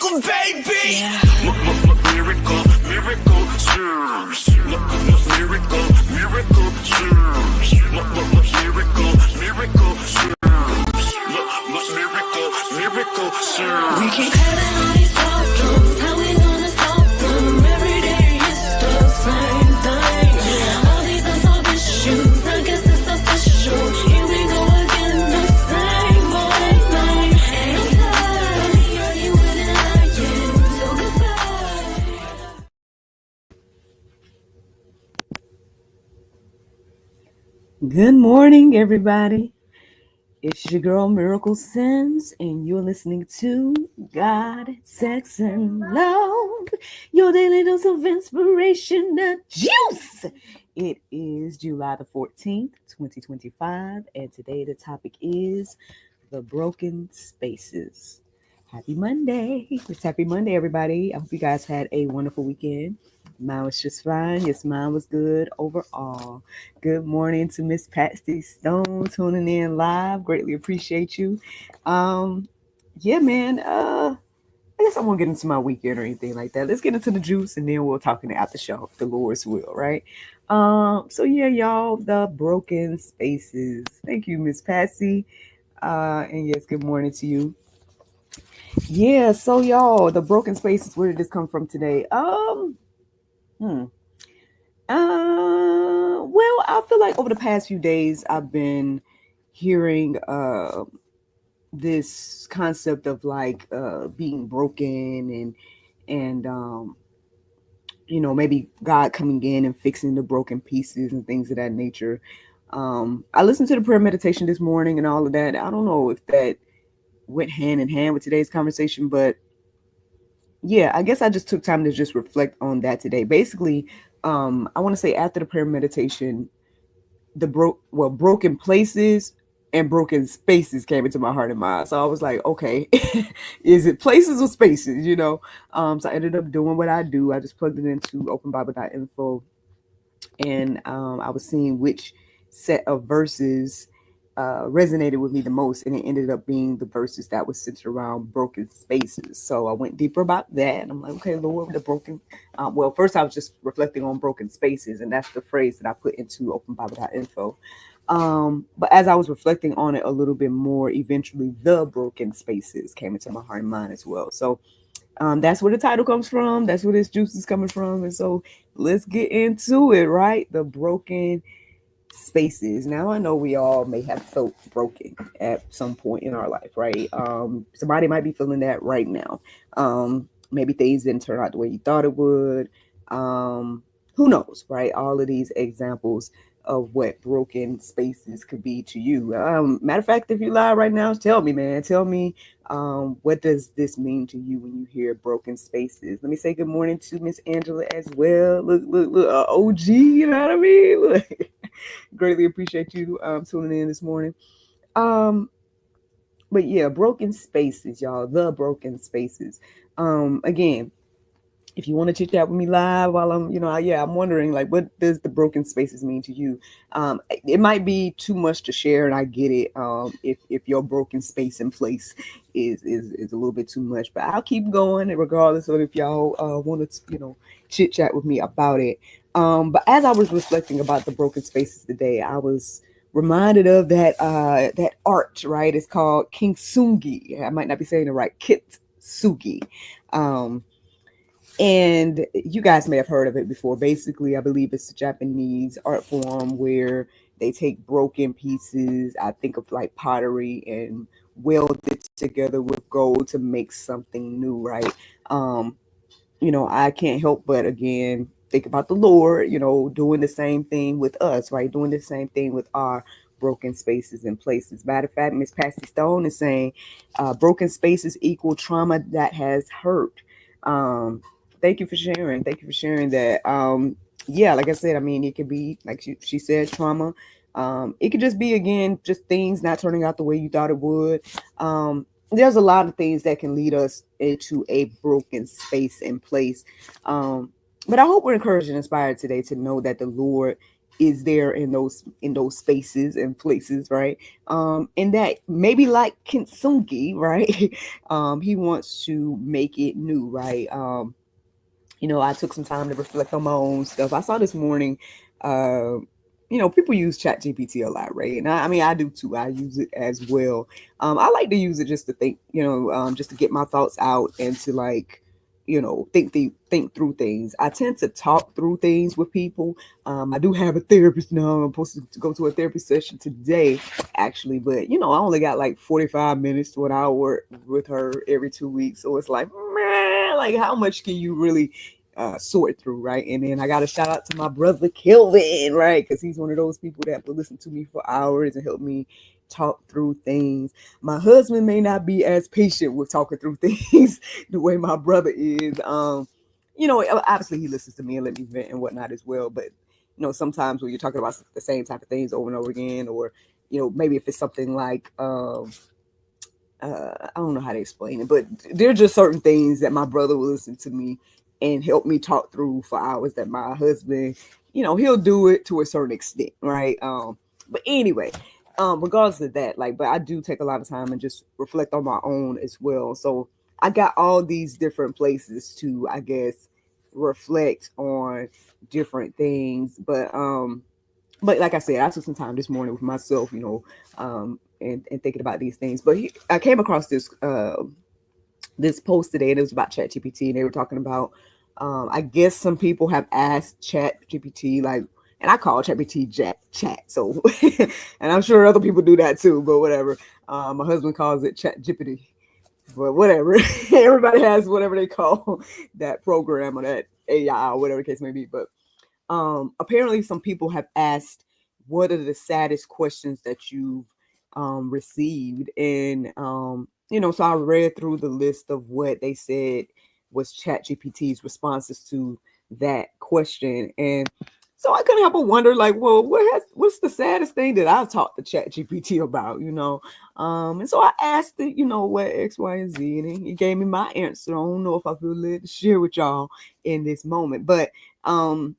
miracle, baby. Yeah. Miracle, miracle, serves. Miracle, miracle, serves. Miracle, miracle, serves. Miracle, miracle, serves. We keep having all these problems. How we gonna solve them? Every day it's the same thing. All these unsolved issues, I guess it's official. Here we go again, the same old thing. And I'm tired of arguing and lying. So goodbye. Good morning, everybody. It's your girl Miracle Sims, and you're listening to God, Sex, and Love, your daily dose of inspiration, the juice. It is July the 14th, 2025, and today the topic is the broken spaces. Happy Monday. It's Happy Monday, everybody. I hope you guys had a wonderful weekend. Mine was just fine. Yes, mine was good overall. Good morning to Miss Patsy Stone tuning in live. Greatly appreciate you. Yeah, man. I guess I won't get into my weekend or anything like that. Let's get into the juice and then we'll talk in the after show, if the Lord's will, right? So yeah, y'all, the broken spaces. Thank you, Miss Patsy. And yes, good morning to you. Yeah, so y'all, the broken spaces, where did this come from today? Hmm. Well, I feel like over the past few days, I've been hearing this concept of like being broken and maybe God coming in and fixing the broken pieces and things of that nature. I listened to the prayer meditation this morning and all of that. I don't know if that went hand in hand with today's conversation, but yeah, I guess I just took time to just reflect on that today. Basically, I want to say after the prayer meditation, broken places and broken spaces came into my heart and mind. So I was like, okay, is it places or spaces? So I ended up doing what I do. I just plugged it into openbible.info, and I was seeing which set of verses resonated with me the most, and it ended up being the verses that was centered around broken spaces. So I went deeper about that, and I'm like, okay, Lord, the broken. Well, first I was just reflecting on broken spaces, and that's the phrase that I put into openbible.info. But as I was reflecting on it a little bit more, eventually the broken spaces came into my heart and mind as well. So that's where the title comes from. That's where this juice is coming from. And so let's get into it, right? The broken spaces. Now, I know we all may have felt broken at some point in our life, right? Somebody might be feeling that right now. Maybe things didn't turn out the way you thought it would. Who knows, right? All of these examples of what broken spaces could be to you. Matter of fact, if you lie right now, tell me, man. Tell me, what does this mean to you when you hear broken spaces? Let me say good morning to Miss Angela as well. Look, OG, you know what I mean? Look, greatly appreciate you tuning in this morning. But yeah, broken spaces, y'all. The broken spaces. Again, if you want to chit chat with me live while I'm wondering, like, what does the broken spaces mean to you? It might be too much to share, and I get it. If your broken space in place is a little bit too much, but I'll keep going regardless of if y'all want to, chit chat with me about it. But as I was reflecting about the broken spaces today, I was reminded of that art, right? It's called kintsugi. I might not be saying it right. Kintsugi. And you guys may have heard of it before. Basically, I believe it's a Japanese art form where they take broken pieces, I think of like pottery, and weld it together with gold to make something new, right? I can't help but, again, think about the Lord, doing the same thing with us, right? Doing the same thing with our broken spaces and places. Matter of fact, Miss Patsy Stone is saying broken spaces equal trauma that has hurt. Thank you for sharing. Thank you for sharing that. Yeah, like I said, I mean, it could be, like she said, trauma. It could just be, again, just things not turning out the way you thought it would. There's a lot of things that can lead us into a broken space and place. But I hope we're encouraged and inspired today to know that the Lord is there in those spaces and places, right? And that maybe like Kintsugi, right? He wants to make it new, right? I took some time to reflect on my own stuff. I saw this morning, uh, people use Chat GPT a lot, right? And I mean, I do too. I use it as well. I like to use it just to think, just to get my thoughts out and to like, think through things. I tend to talk through things with people. I do have a therapist now. I'm supposed to go to a therapy session today, actually, but I only got like 45 minutes to an hour with her every 2 weeks. So it's like, man, like how much can you really sort through, right? And then I got to shout out to my brother Kelvin, right? Because he's one of those people that will listen to me for hours and help me talk through things. My husband may not be as patient with talking through things the way my brother is. Obviously he listens to me and let me vent and whatnot as well. But sometimes when you're talking about the same type of things over and over again, or maybe if it's something like I don't know how to explain it, but there are just certain things that my brother will listen to me and help me talk through for hours that my husband, he'll do it to a certain extent, right? But anyway, regardless of that, like, but I do take a lot of time and just reflect on my own as well. So I got all these different places to, I guess, reflect on different things. But like I said, I took some time this morning with myself, and thinking about these things. But I came across this post today, and it was about ChatGPT, and they were talking about, I guess some people have asked ChatGPT, like, and I call ChatGPT chat. So, and I'm sure other people do that too, but whatever. My husband calls it ChatGPT, but whatever. Everybody has whatever they call that program or that AI or whatever the case may be. But apparently some people have asked, what are the saddest questions that you've received? And so I read through the list of what they said was ChatGPT's responses to that question. And so I couldn't help but wonder, like, well, what's the saddest thing that I've talked to ChatGPT about, and so I asked it, what X, Y, and Z, and he gave me my answer. I don't know if I feel led to share with y'all in this moment, but and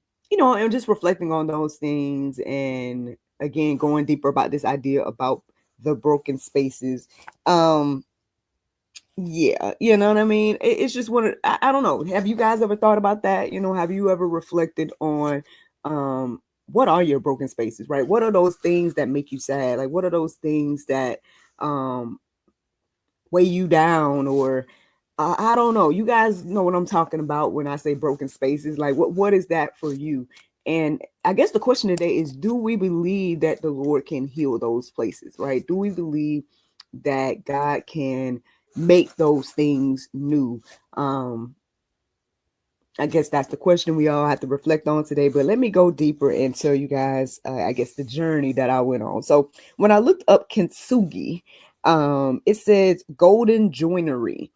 just reflecting on those things, and again going deeper about this idea about the broken spaces. Yeah, you know what I mean? It's just I don't know. Have you guys ever thought about that? Have you ever reflected on what are your broken spaces, right? What are those things that make you sad? Like, what are those things that um weigh you down, or I don't know. You guys know what I'm talking about when I say broken spaces. Like, what is that for you? And I guess the question today is, do we believe that the Lord can heal those places, right? Do we believe that God can make those things new? I guess that's the question we all have to reflect on today. But let me go deeper and tell you guys, I guess, the journey that I went on. So when I looked up kintsugi, it says golden joinery.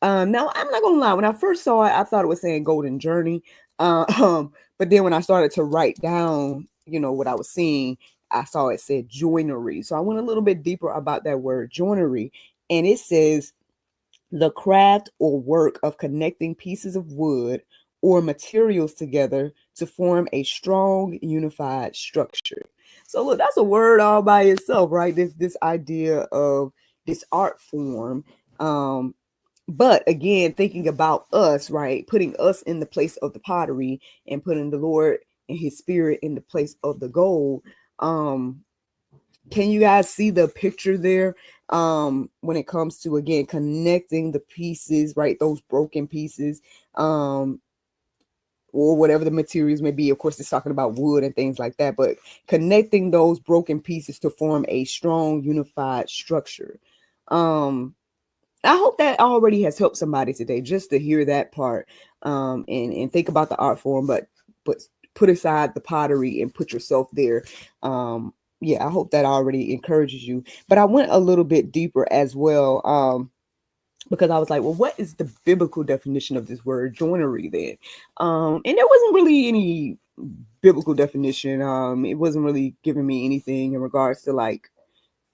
Now I'm not gonna lie. When I first saw it, I thought it was saying golden journey. But then when I started to write down, what I was seeing, I saw it said joinery. So I went a little bit deeper about that word joinery, and it says the craft or work of connecting pieces of wood or materials together to form a strong, unified structure. So look, that's a word all by itself, right? This idea of this art form. But again, thinking about us, right? Putting us in the place of the pottery and putting the Lord and his spirit in the place of the gold. Can you guys see the picture there? When it comes to, again, connecting the pieces, right? Those broken pieces, or whatever the materials may be. Of course, it's talking about wood and things like that, but connecting those broken pieces to form a strong, unified structure. I hope that already has helped somebody today, just to hear that part, and think about the art form, but put aside the pottery and put yourself there. Yeah, I hope that already encourages you. But I went a little bit deeper as well, because I was like, well, what is the biblical definition of this word joinery then? And there wasn't really any biblical definition. It wasn't really giving me anything in regards to like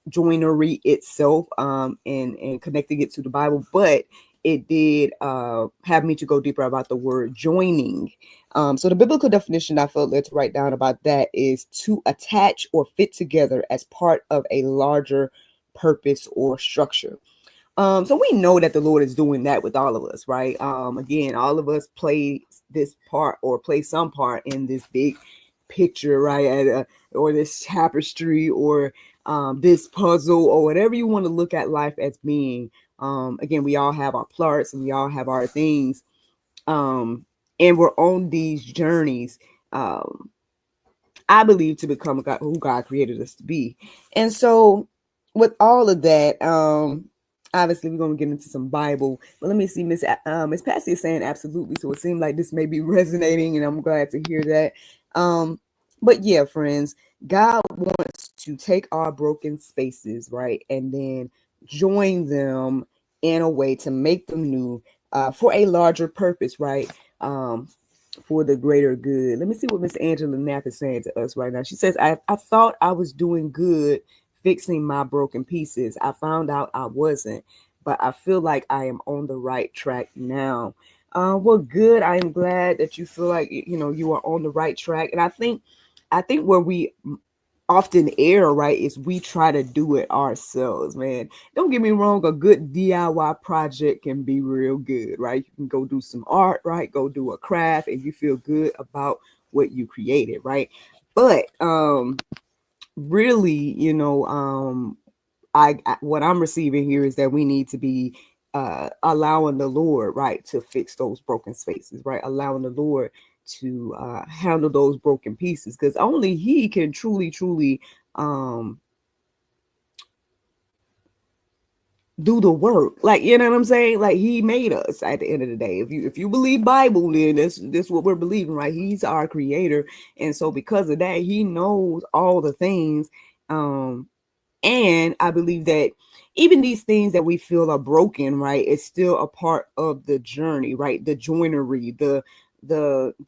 joinery itself, and connecting it to the Bible, but it did have me to go deeper about the word joining. So the biblical definition I felt led to write down about that is to attach or fit together as part of a larger purpose or structure. So we know that the Lord is doing that with all of us, right? Again, all of us play this part or play some part in this big picture, right? Or this tapestry or this puzzle or whatever you want to look at life as being. Again, we all have our parts and we all have our things. And we're on these journeys. I believe to become God, who God created us to be. And so with all of that, obviously we're gonna get into some Bible, but let me see, Miss Patsy is saying absolutely. So it seemed like this may be resonating, and I'm glad to hear that. But yeah, friends, God wants to take our broken spaces, right, and then join them in a way to make them new for a larger purpose, right? For the greater good. Let me see what Miss Angela Knapp is saying to us right now. She says, I thought I was doing good fixing my broken pieces. I found out I wasn't, but I feel like I am on the right track now. Well, good. I am glad that you feel like you are on the right track. And I think where we often err, right, is we try to do it ourselves, man. Don't get me wrong, a good DIY project can be real good, right? You can go do some art, right? Go do a craft and you feel good about what you created, right? But really, I what I'm receiving here is that we need to be allowing the Lord, right, to fix those broken spaces, right? Allowing the Lord to handle those broken pieces, because only He can truly um, do the work. Like, you know what I'm saying? Like, He made us at the end of the day. If you believe Bible, then this what we're believing, right? He's our creator, and so because of that, He knows all the things. And I believe that even these things that we feel are broken, right, it's still a part of the journey, right? The joinery, the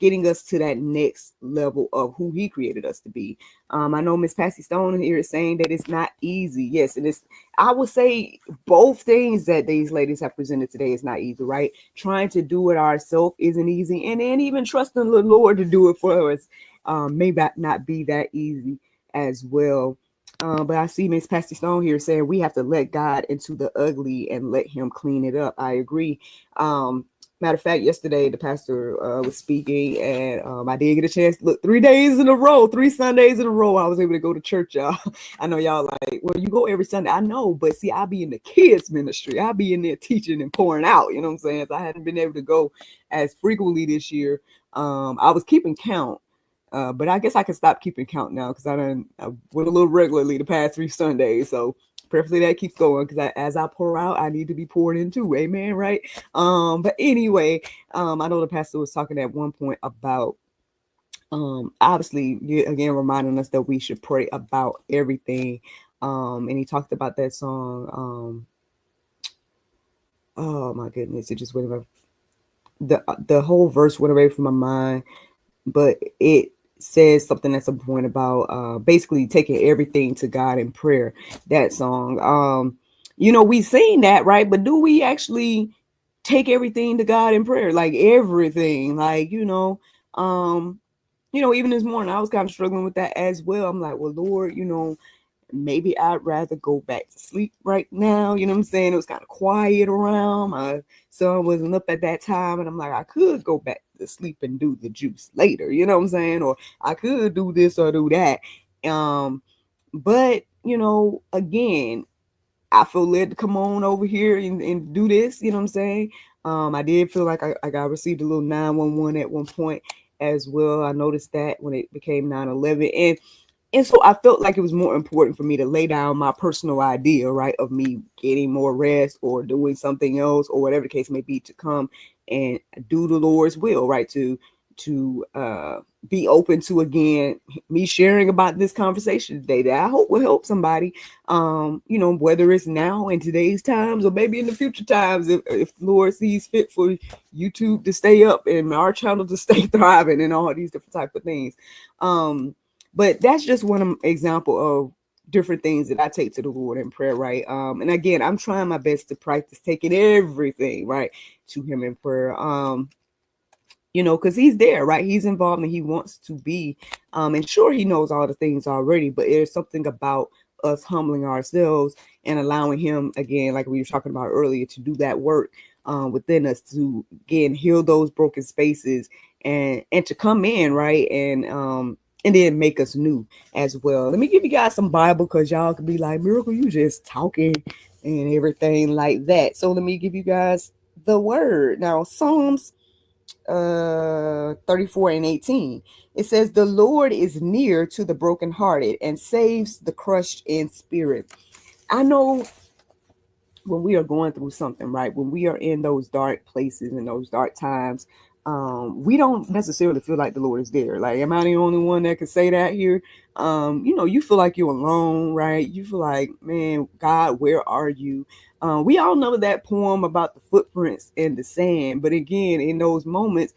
getting us to that next level of who He created us to be. I know Miss Patsy Stone in here is saying that it's not easy. Yes, it is. I would say both things that these ladies have presented today is not easy, right? Trying to do it ourselves isn't easy, and then even trusting the Lord to do it for us may not be that easy as well. But I see Miss Patsy Stone here saying we have to let God into the ugly and let Him clean it up. I agree. Matter of fact, yesterday the pastor was speaking, and I did get a chance to look 3 days in a row, 3 Sundays in a row. I was able to go to church, y'all. I know y'all like, well, you go every Sunday. I know, but see, I be in the kids ministry. I be in there teaching and pouring out. You know what I'm saying? So I hadn't been able to go as frequently this year. I was keeping count. But I guess I can stop keeping count now because I went a little regularly the past 3 Sundays. So preferably that keeps going because as I pour out, I need to be poured into. Amen, right? But anyway, I know the pastor was talking at one point about obviously again reminding us that we should pray about everything. And he talked about that song. Oh my goodness, it just went away. The whole verse went away from my mind, but it says something that's a point about basically taking everything to God in prayer. That song, we sing that, right? But do we actually take everything to God in prayer? Like everything, like even this morning I was kind of struggling with that as well. I'm like, well, Lord, maybe I'd rather go back to sleep right now. You know what I'm saying? It was kind of quiet around. My son wasn't up at that time. And I'm like, I could go back to sleep and do the juice later. You know what I'm saying? Or I could do this or do that. But, again, I feel led to come on over here and do this. You know what I'm saying? I did feel like I got received a little 911 at one point as well. I noticed that when it became 9/11. And so I felt like it was more important for me to lay down my personal idea, right, of me getting more rest or doing something else or whatever the case may be to come and do the Lord's will, right, to be open to, again, me sharing about this conversation today that I hope will help somebody, whether it's now in today's times or maybe in the future times, if the Lord sees fit for YouTube to stay up and our channel to stay thriving and all these different type of things. But that's just one example of different things that I take to the Lord in prayer, right? And again, I'm trying my best to practice taking everything, right, to him in prayer. Because he's there, right? He's involved and he wants to be. And sure, he knows all the things already, but there's something about us humbling ourselves and allowing him, again, like we were talking about earlier, to do that work within us to, again, heal those broken spaces and to come in, right? And then make us new as well. Let me give you guys some Bible, because y'all could be like, Miracle, you just talking and everything like that. So let me give you guys the word. Now, Psalms 34 and 18, it says, the Lord is near to the brokenhearted and saves the crushed in spirit. I know when we are going through something, right, when we are in those dark places and those dark times, we don't necessarily feel like the Lord is there. Like, am I the only one that can say that here? You feel like you're alone, right? You feel like, man, God, where are you? We all know that poem about the footprints in the sand, but again, in those moments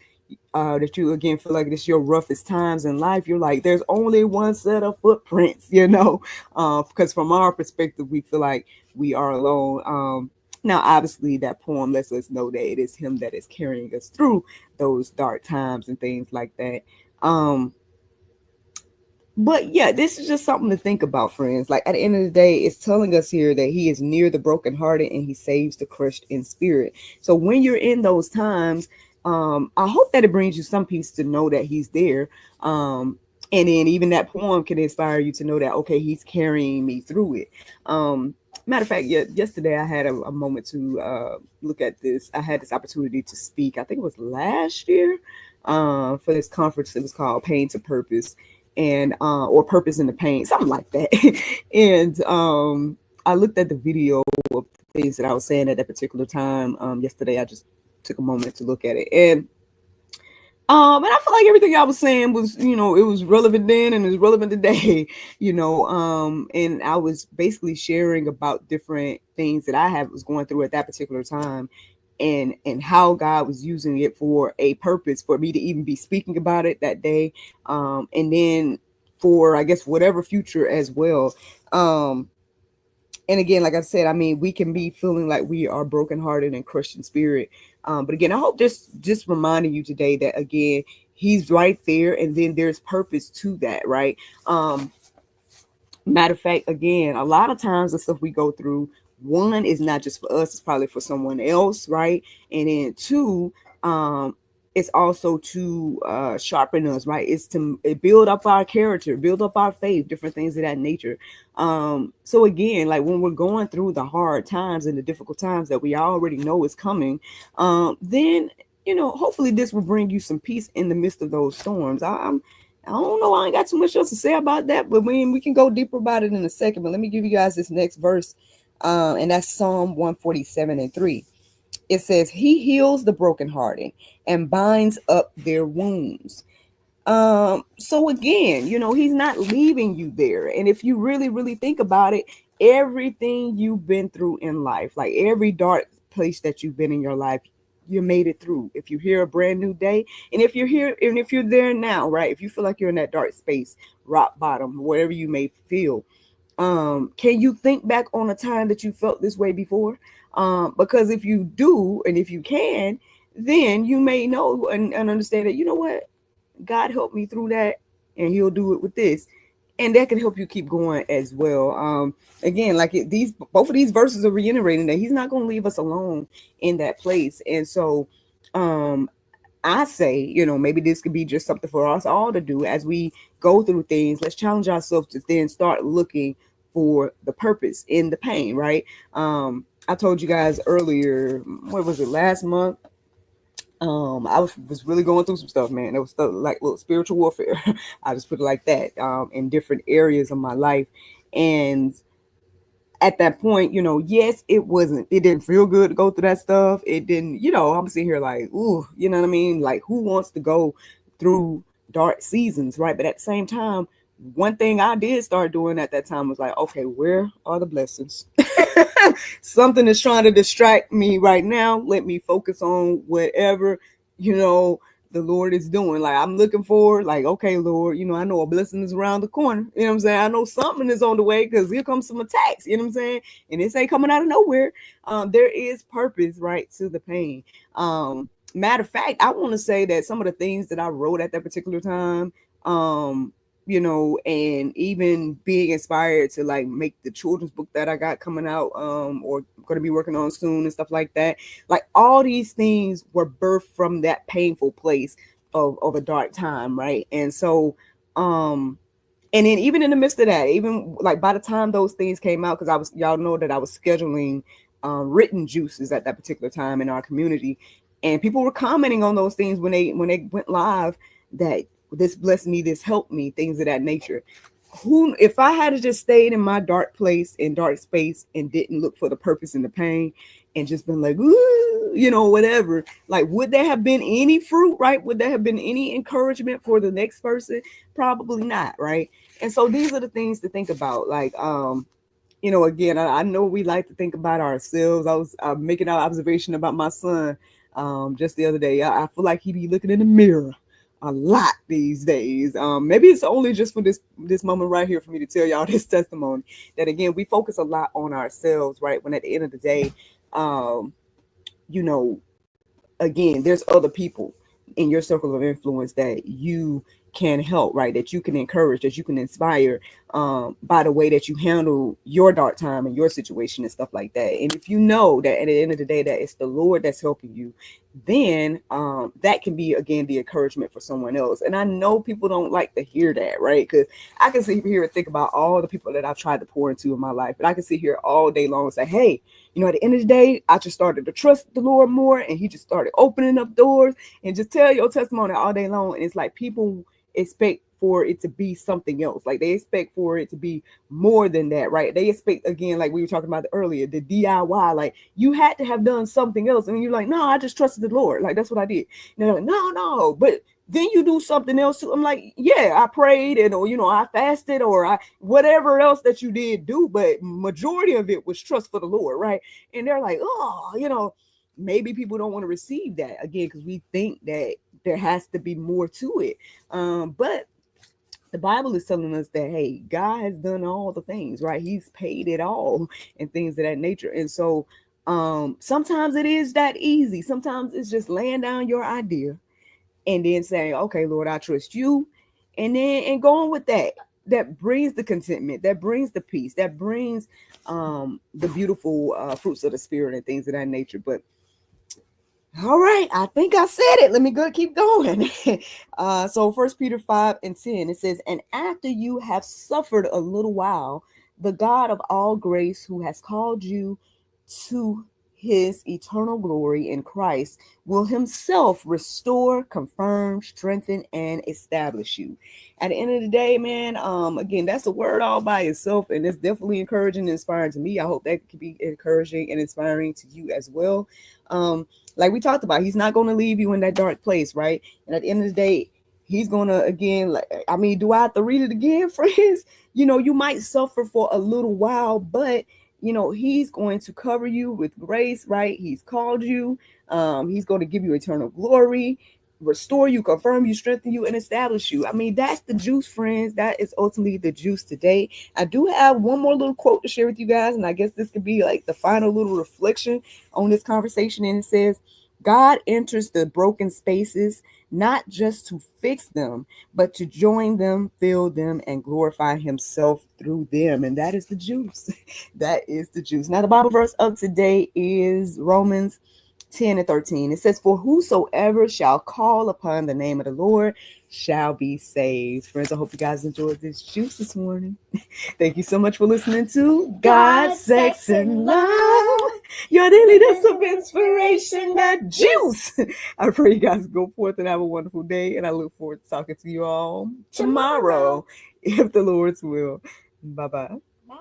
that you again feel like it's your roughest times in life, you're like, there's only one set of footprints, because from our perspective, we feel like we are alone. Now, obviously, that poem lets us know that it is him that is carrying us through those dark times and things like that. But yeah, this is just something to think about, friends. Like, at the end of the day, it's telling us here that he is near the brokenhearted and he saves the crushed in spirit. So when you're in those times, I hope that it brings you some peace to know that he's there. And then even that poem can inspire you to know that, okay, he's carrying me through it. Matter of fact, yesterday I had a moment to look at this. I had this opportunity to speak, I think it was last year, for this conference. It was called Pain to Purpose, and or Purpose in the Pain, something like that. And I looked at the video of the things that I was saying at that particular time. Yesterday, I just took a moment to look at it, and I feel like everything I was saying was, it was relevant then and it's relevant today, and I was basically sharing about different things that I was going through at that particular time, and how God was using it for a purpose for me to even be speaking about it that day, and then for, I guess, whatever future as well. And again, like I said, I mean, we can be feeling like we are brokenhearted and crushed in spirit. But again, I hope this just reminding you today that, again, he's right there, and then there's purpose to that, right? Matter of fact, again, a lot of times the stuff we go through, one, is not just for us, it's probably for someone else, right? And then two, it's also to sharpen us, right? It's to build up our character, build up our faith, different things of that nature. So again, like when we're going through the hard times and the difficult times that we already know is coming, then, hopefully this will bring you some peace in the midst of those storms. I don't know. I ain't got too much else to say about that, but we can go deeper about it in a second. But let me give you guys this next verse, and that's Psalm 147 and 3. It says, he heals the brokenhearted and binds up their wounds. So again, he's not leaving you there. And if you really, really think about it, everything you've been through in life, like every dark place that you've been in your life, you made it through. If you hear a brand new day, and if you're here, and if you're there now, right, if you feel like you're in that dark space, rock bottom, wherever you may feel, can you think back on a time that you felt this way before? Because if you do, and if you can, then you may know and understand that, what, God helped me through that, and he'll do it with this. And that can help you keep going as well. Again, like both of these verses are reiterating that he's not going to leave us alone in that place. And so I say, maybe this could be just something for us all to do as we go through things. Let's challenge ourselves to then start looking for the purpose in the pain, right? I told you guys earlier, what was it, last month? I was really going through some stuff, man. It was stuff like little spiritual warfare. I just put it like that, in different areas of my life. And at that point, yes, it didn't feel good to go through that stuff. It didn't, I'm sitting here like, ooh, you know what I mean? Like, who wants to go through dark seasons, right? But at the same time, one thing I did start doing at that time was like, okay, where are the blessings? Something is trying to distract me right now. Let me focus on whatever, the Lord is doing. Like I'm looking forward, like, okay, Lord, I know a blessing is around the corner. You know what I'm saying? I know something is on the way because here comes some attacks, you know what I'm saying? And this ain't coming out of nowhere. There is purpose, right, to the pain. Matter of fact, I want to say that some of the things that I wrote at that particular time, and even being inspired to like make the children's book that I got coming out, or going to be working on soon and stuff like that. Like all these things were birthed from that painful place of a dark time, right? And so, and then even in the midst of that, even like by the time those things came out, because y'all know that I was scheduling written juices at that particular time in our community, and people were commenting on those things when they went live, that this blessed me, this helped me, things of that nature. Who, if I had to just stayed in my dark place, in dark space, and didn't look for the purpose in the pain, and just been like, ooh, whatever, like, would there have been any fruit, right? Would there have been any encouragement for the next person? Probably not, right? And so these are the things to think about. Like, again, I know we like to think about ourselves. I was making an observation about my son just the other day. I feel like he be looking in the mirror a lot these days. Maybe it's only just for this moment right here for me to tell y'all this testimony, that again, we focus a lot on ourselves, right? When at the end of the day, um, you know, again, there's other people in your circle of influence that you can help, right? That you can encourage, that you can inspire, by the way that you handle your dark time and your situation and stuff like that. And if you know that at the end of the day that it's the Lord that's helping you, then that can be again the encouragement for someone else. And I know people don't like to hear that, right? Because I can sit here and think about all the people that I've tried to pour into in my life, and I can sit here all day long and say, hey, at the end of the day, I just started to trust the Lord more, and he just started opening up doors, and just tell your testimony all day long. And it's like people expect for it to be something else. Like they expect for it to be more than that, right? They expect, again, like we were talking about earlier, the DIY, like you had to have done something else. And you're like, no, I just trusted the Lord. Like, that's what I did. And they're like, no, but then you do something else too. I'm like, yeah, I prayed and, or, I fasted, or I, whatever else that you did do, but majority of it was trust for the Lord, right? And they're like, oh, maybe people don't want to receive that again, because we think that there has to be more to it. But the Bible is telling us that, hey, God has done all the things, right? He's paid it all and things of that nature. And so sometimes it is that easy. Sometimes it's just laying down your idea and then saying, okay, Lord, I trust you. And going with that. That brings the contentment, that brings the peace, that brings the beautiful fruits of the spirit and things of that nature. But all right, I think I said it. Let me keep going. So 1 Peter 5:10, it says, and after you have suffered a little while, the God of all grace, who has called you to his eternal glory in Christ, will himself restore, confirm, strengthen, and establish you. At the end of the day, man, again, that's a word all by itself, and it's definitely encouraging and inspiring to me. I hope that can be encouraging and inspiring to you as well. Like we talked about, he's not going to leave you in that dark place, right? And at the end of the day, he's going to, again, do I have to read it again, friends? You might suffer for a little while, but he's going to cover you with grace, right? He's called you. He's going to give you eternal glory, restore you, confirm you, strengthen you, and establish you. That's the juice, friends. That is ultimately the juice today. I do have one more little quote to share with you guys, and I guess this could be like the final little reflection on this conversation. And it says, God enters the broken spaces not just to fix them, but to join them, fill them, and glorify himself through them. And that is the juice. That is the juice. Now, the Bible verse of today is Romans 10:13. It says, for whosoever shall call upon the name of the Lord shall be saved. Friends, I hope you guys enjoyed this juice this morning. Thank you so much for listening to God, Sex, and Love, your daily dose of inspiration, that juice. I pray you guys go forth and have a wonderful day, and I look forward to talking to you all tomorrow, if the Lord's will. Bye-bye. Bye.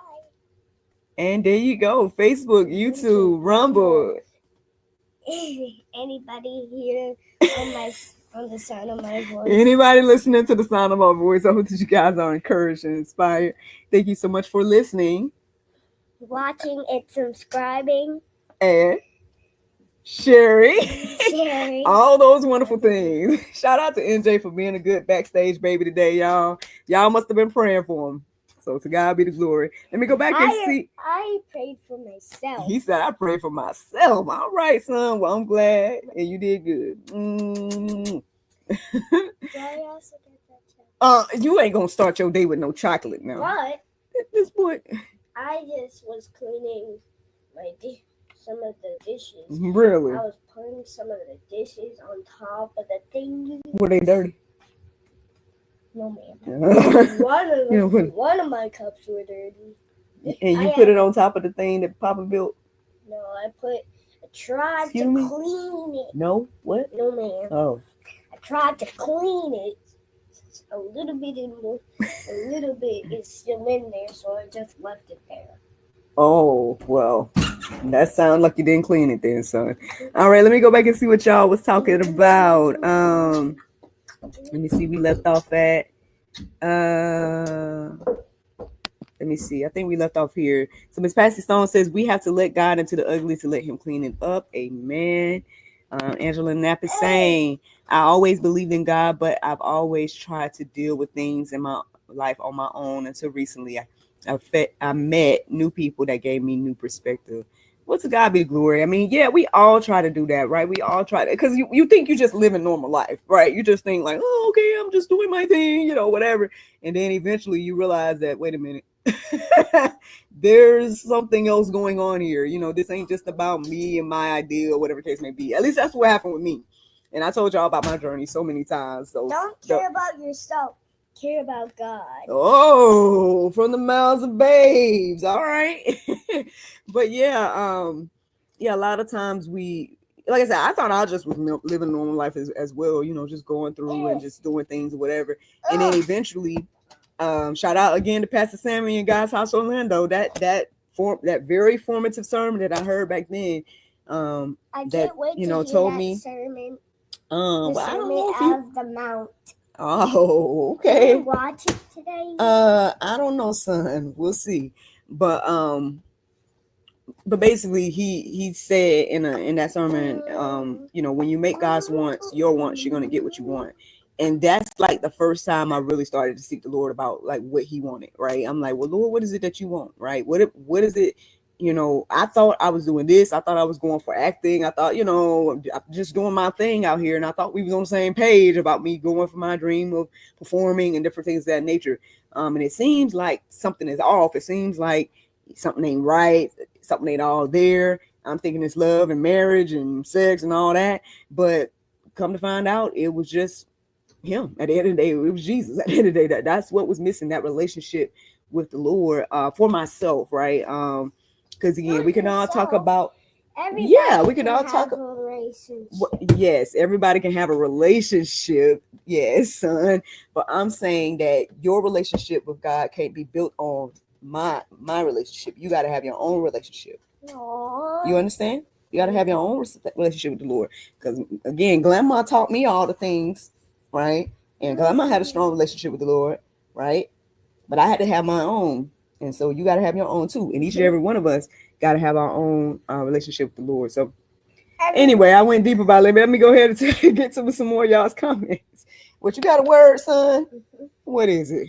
And there you go. Facebook, YouTube, Rumble. Anybody here on the sound of my voice? Anybody listening to the sound of my voice, I hope that you guys are encouraged and inspired. Thank you so much for listening, Watching and subscribing, and sharing. Sorry. All those wonderful things. Shout out to NJ for being a good backstage baby today, y'all. Y'all must have been praying for him. So to God be the glory. Let me go back and see. I prayed for myself. He said, I prayed for myself. All right, son. Well, I'm glad. And you did good. Do I also get that too? You ain't gonna start your day with no chocolate now. But This boy. I just was cleaning some of the dishes. Really? I was putting some of the dishes on top of the thing. Were they dirty? No, ma'am. You One of my cups were dirty. And you put it on top of the thing that Papa built? No, I tried Excuse to me? clean it. No? What? No, ma'am. Oh. I tried to clean it. A little bit is still in there, so I just left it there. Oh, well, that sounds like you didn't clean it then, son. All right, let me go back and see what y'all was talking about. Let me see, we left off at let me see. I think we left off here. So Miss Patsy Stone says we have to let God into the ugly to let him clean it up. Amen. Angela Knapp is saying, I always believed in God, but I've always tried to deal with things in my life on my own until recently. I met new people that gave me new perspective. Well, to God be the glory. I mean, yeah, we all try to do that, right? We all try to, because you think you just live a normal life, right? You just think like, oh, okay, I'm just doing my thing, whatever. And then eventually you realize that, wait a minute, there's something else going on here. This ain't just about me and my idea or whatever the case may be. At least that's what happened with me. And I told y'all about my journey so many times. So don't care about yourself. Care about God. Oh, from the mouths of babes. All right. But yeah, a lot of times like I said, I thought I just was living a normal life as well, just going through and just doing things or whatever. And then eventually, shout out again to Pastor Sammy and God's House Orlando. That very formative sermon that I heard back then. I can't wait to hear told that me sermon. The Sermon of the Mount. Oh, okay. Can you watch it today? I don't know, son. We'll see. But basically he said in that sermon, when you make God's wants your wants, you're gonna get what you want. And that's like the first time I really started to seek the Lord about like what he wanted, right? I'm like, well, Lord, what is it that you want, right? What is it? I thought I was doing this. I thought I was going for acting. I thought, I'm just doing my thing out here. And I thought we was on the same page about me going for my dream of performing and different things of that nature. And it seems like something is off. It seems like something ain't right. Something ain't all there. I'm thinking it's love and marriage and sex and all that. But come to find out, it was just him. At the end of the day, it was Jesus. At the end of the day, that's what was missing, that relationship with the Lord for myself, right? Because again, we can all talk about we can all talk about yes, everybody can have a relationship, yes, son. But I'm saying that your relationship with God can't be built on my relationship. You got to have your own relationship. Aww. You understand? You got to have your own relationship with the Lord. Because again, Grandma taught me all the things, right? And Grandma had a strong relationship with the Lord, right? But I had to have my own. And so you got to have your own too. And each and every one of us got to have our own relationship with the Lord. So anyway, I went deep about it. Let me go ahead and get to some more y'all's comments. What you got a word, son? Mm-hmm. What is it?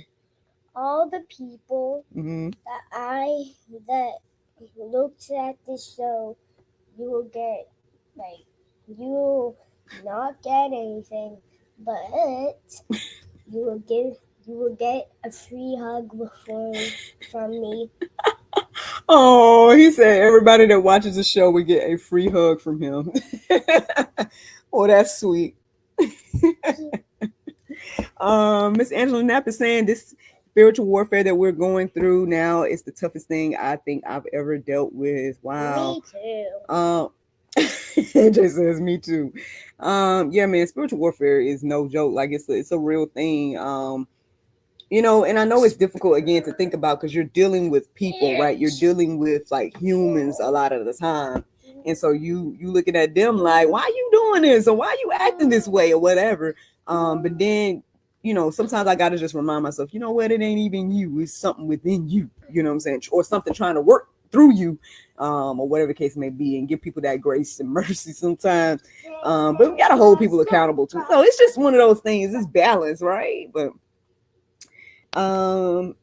All the people that looked at this show, you will not get anything, but you will get a free hug from me. Oh, he said everybody that watches the show would get a free hug from him. Oh, that's sweet. Miss Angela Knapp is saying this spiritual warfare that we're going through now is the toughest thing I think I've ever dealt with. Wow. Me too. AJ says me too. Yeah, man, spiritual warfare is no joke. Like it's a real thing. And I know it's difficult again to think about because you're dealing with people, right? You're dealing with like humans a lot of the time. And so you looking at them like, why are you doing this? Or why are you acting this way or whatever? But then, sometimes I got to just remind myself, you know what? It ain't even you. It's something within you, you know what I'm saying? Or something trying to work through you, or whatever the case may be, and give people that grace and mercy sometimes. But we gotta hold people accountable too. So it's just one of those things. It's balance, right? But so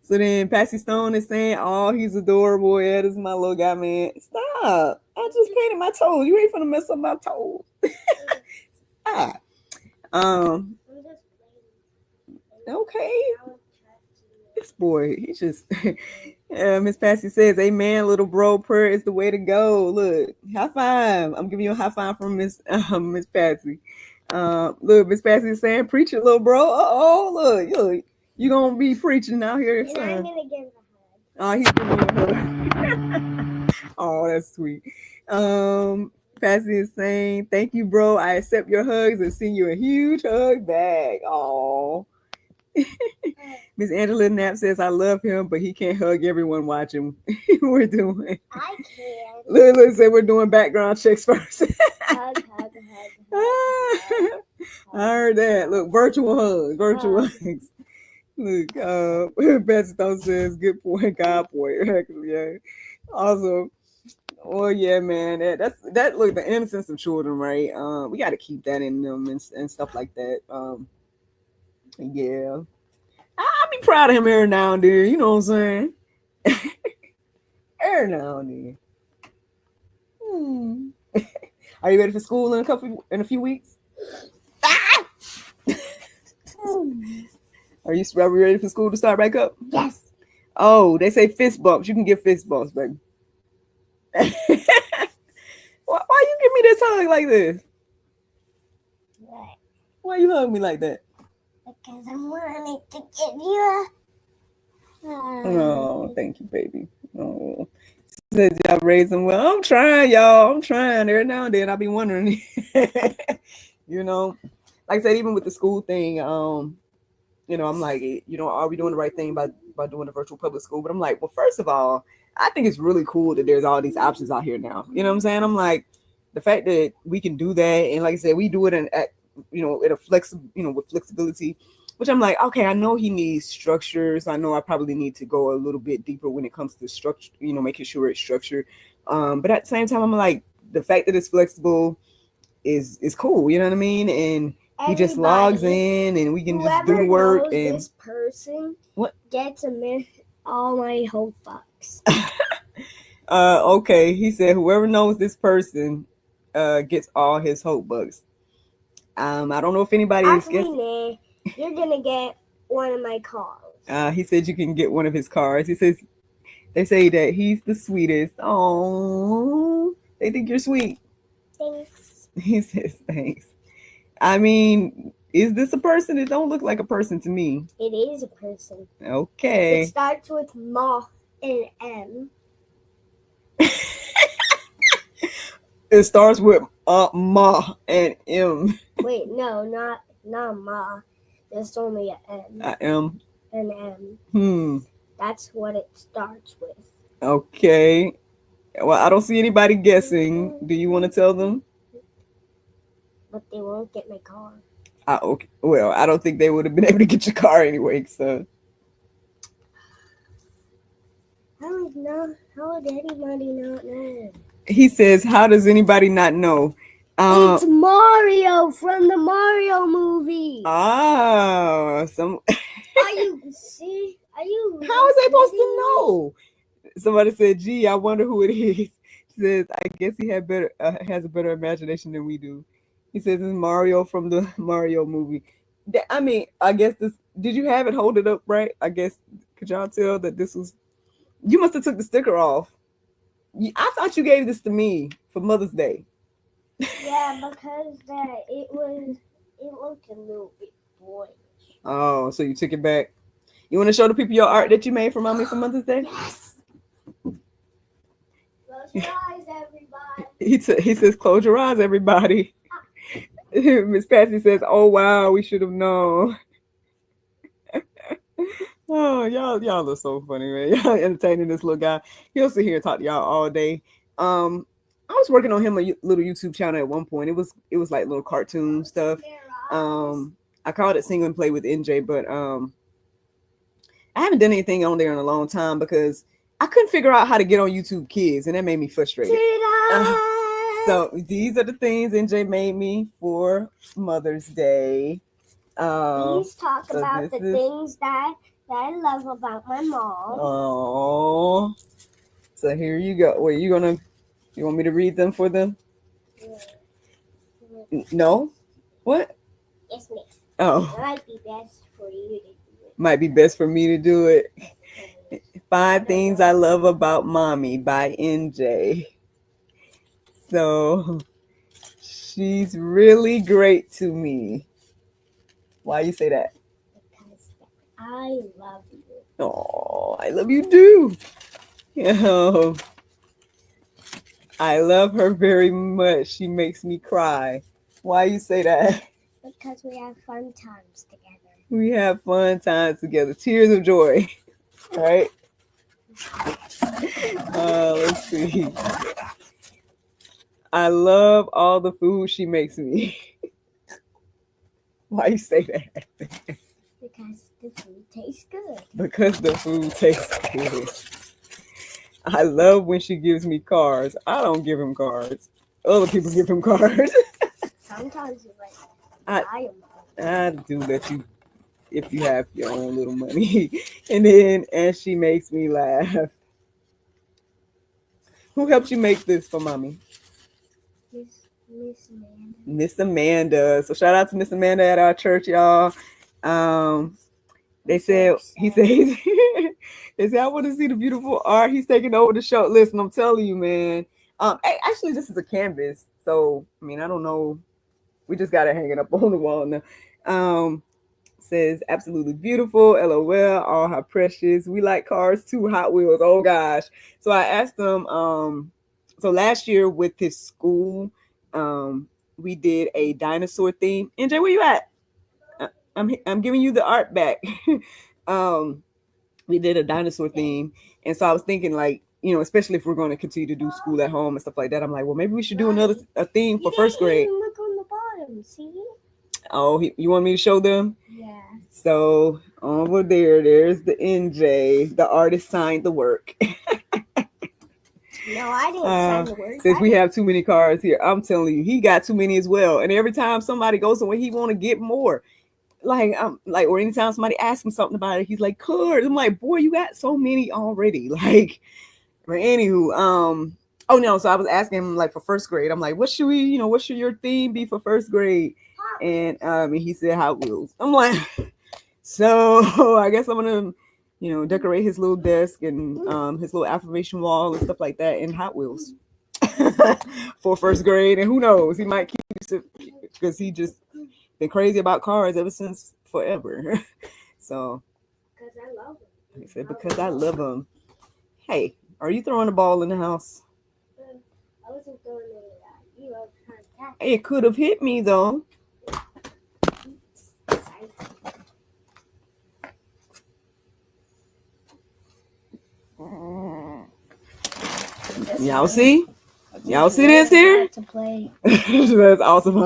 then Patsy Stone is saying, "Oh, he's adorable. Yeah, this is my little guy, man. Stop! I just painted my toes. You ain't finna mess up my toes." Ah. Okay. This boy, he just Miss Patsy says, "Amen, little bro. Prayer is the way to go." Look, high five. I'm giving you a high five from Miss Patsy. Look, Miss Patsy is saying, "Preach it, little bro." Look, you gonna be preaching out here, And son. I'm gonna give a hug. Oh, he's giving you a hug. Oh, that's sweet. Patsy is saying, "Thank you, bro. I accept your hugs and send you a huge hug back." Oh. Miss Angela Knapp says, "I love him, but he can't hug everyone watching." We're doing. I can. Lily said we're doing background checks first. Hug. I heard that. Look, virtual hugs. Look, Betsy Stone says, "Good point, God point." Yeah. Also, oh yeah, man. That look, the innocence of children, right? We got to keep that in them and stuff like that. Yeah. I'll be proud of him every now and then. You know what I'm saying? Every now and then. Are you ready for school in a few weeks? Ah! Are you ready for school to start back up? Yes. Oh, they say fist bumps. You can get fist bumps, baby. Why you give me this hug like this? What? Why you hug me like that? Because I'm wanting to give you a Oh, thank you, baby. Oh, said y'all raise them well. I'm trying, y'all. I'm trying. Every now and then I'll be wondering, you know, like I said, even with the school thing, I'm like, are we doing the right thing by doing a virtual public school? But I'm like, well, first of all, I think it's really cool that there's all these options out here now. You know what I'm saying? I'm like, the fact that we can do that, and like I said, we do it at a with flexibility. Which I'm like, okay, I know he needs structures. I know I probably need to go a little bit deeper when it comes to structure, making sure it's structured. But at the same time, I'm like, the fact that it's flexible is cool. You know what I mean? And he just logs in, and we can just do the work. And this person what gets all my hope bucks. Okay, he said whoever knows this person gets all his hope bucks. I don't know if anybody is guessing. You're gonna get one of my cars. He said you can get one of his cars. He says they say that he's the sweetest. Oh, they think you're sweet. Thanks. He says thanks. I mean, is this a person? It don't look like a person to me. It is a person. Okay. It starts with Ma and M. It starts with Ma and M. Wait, no, not Ma. There's only an M. M. An M. That's what it starts with. Okay. Well, I don't see anybody guessing. Do you want to tell them? But they won't get my car. Okay. Well, I don't think they would have been able to get your car anyway, so. How would anybody not know? He says, how does anybody not know? It's Mario from the Mario movie. Oh, some. Are you? How is they supposed to know? Somebody said, "Gee, I wonder who it is." He says, "I guess he has a better imagination than we do." He says, "It's Mario from the Mario movie." I mean, I guess this. Did you have it? Hold it up, right? I guess. Could y'all tell that this was? You must have took the sticker off. I thought you gave this to me for Mother's Day. Yeah, because it looked a little bit boyish. Oh, so you took it back. You want to show the people your art that you made for Mommy for Mother's Day? Yes. Close your eyes, everybody. He says, "Close your eyes, everybody." Miss Patsy says, "Oh wow, we should have known." Oh, y'all are so funny, man. Y'all entertaining this little guy. He'll sit here and talk to y'all all day. I was working on him a little YouTube channel at one point. It was like little cartoon stuff. I called it Sing and Play with NJ, but I haven't done anything on there in a long time because I couldn't figure out how to get on YouTube Kids, and that made me frustrated. So these are the things NJ made me for Mother's Day. Please talk so about the things that I love about my mom. Oh, so here you go. Wait, you want me to read them for them? No? What? Yes, miss. Oh. It might be best for you to do it. Might be best for me to do it. 5 Things I Love About Mommy by NJ. So she's really great to me. Why you say that? Because I love you. Oh, I love you too. Yeah. I love her very much. She makes me cry. Why you say that? Because we have fun times together. We have fun times together. Tears of joy. Right? Let's see. I love all the food she makes me. Why you say that? Because the food tastes good. Because the food tastes good. I love when she gives me cards. I don't give him cards. Other people give him cards. Sometimes you like buy them. I do let you, if you have your own little money. And she makes me laugh. Who helped you make this for mommy? Miss Amanda. Miss Amanda. So shout out to Miss Amanda at our church, y'all. They said, he said, they said, I want to see the beautiful art. He's taking over the show. Listen, I'm telling you, man. Actually, this is a canvas. So, I mean, I don't know. We just got to hang it up on the wall now. Says, absolutely beautiful. LOL. All how precious. We like cars too. Hot Wheels. Oh, gosh. So I asked them, so last year with his school, we did a dinosaur theme. NJ, where you at? I'm giving you the art back. We did a dinosaur theme, and so I was thinking, like, you know, especially if we're going to continue to do school at home and stuff like that, I'm like, well, maybe we should do a theme for first grade. Look on the bottom, see? Oh, you want me to show them? Yeah. So over there's the NJ. The artist signed the work. No, I didn't sign the work. Since we have too many cards here, I'm telling you, he got too many as well. And every time somebody goes somewhere, he want to get more. Like, or anytime somebody asks him something about it, he's like, "Good." I'm like, boy, you got so many already. Like, but anywho, oh no. So I was asking him, like, for first grade. I'm like, what should your theme be for first grade? And he said Hot Wheels. I'm like, so I guess I'm gonna, decorate his little desk and his little affirmation wall and stuff like that in Hot Wheels for first grade. And who knows, he might keep it because he just been crazy about cars ever since forever. So Because I love them. he said, because I love them. Hey, are you throwing a ball in the house? I wasn't throwing it at you. I was trying to catch It could have hit me though. Y'all see? Y'all see this here? To play. That's awesome.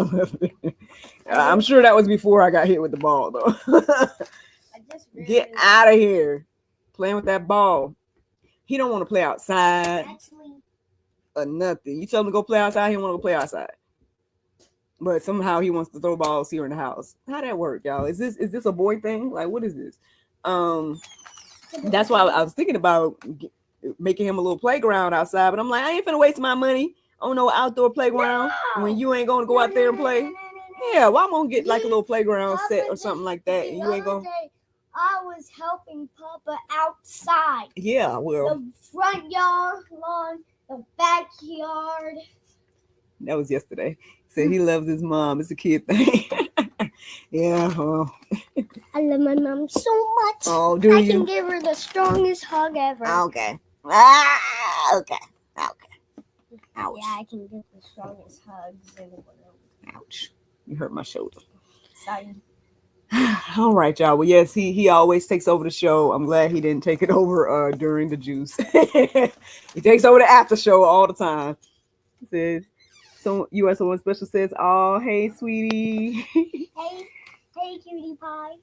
I'm sure that was before I got hit with the ball, though. Get out of here. Playing with that ball. He don't want to play outside or nothing. You tell him to go play outside, he don't want to go play outside. But somehow he wants to throw balls here in the house. How that work, y'all? Is this a boy thing? Like, what is this? That's why I was thinking about making him a little playground outside, but I'm like, I ain't finna waste my money on no outdoor playground when you ain't gonna go out there and play. Yeah, well, I'm gonna get like a little playground set or something like that, and you ain't gonna. I was helping Papa outside. Yeah, well, the front yard, lawn, the backyard. That was yesterday. Said he loves his mom. It's a kid thing. Yeah, well. I love my mom so much. Oh, do I you? can give her the strongest hug ever. Okay. Okay. Ouch. Yeah, I can give the strongest hugs in the world. Ouch. You hurt my shoulder. Sorry. All right, y'all. Well, yes, he always takes over the show. I'm glad he didn't take it over during the juice. He takes over the after show all the time. He says, so you are someone special says, oh, hey, sweetie. Hey, cutie pie.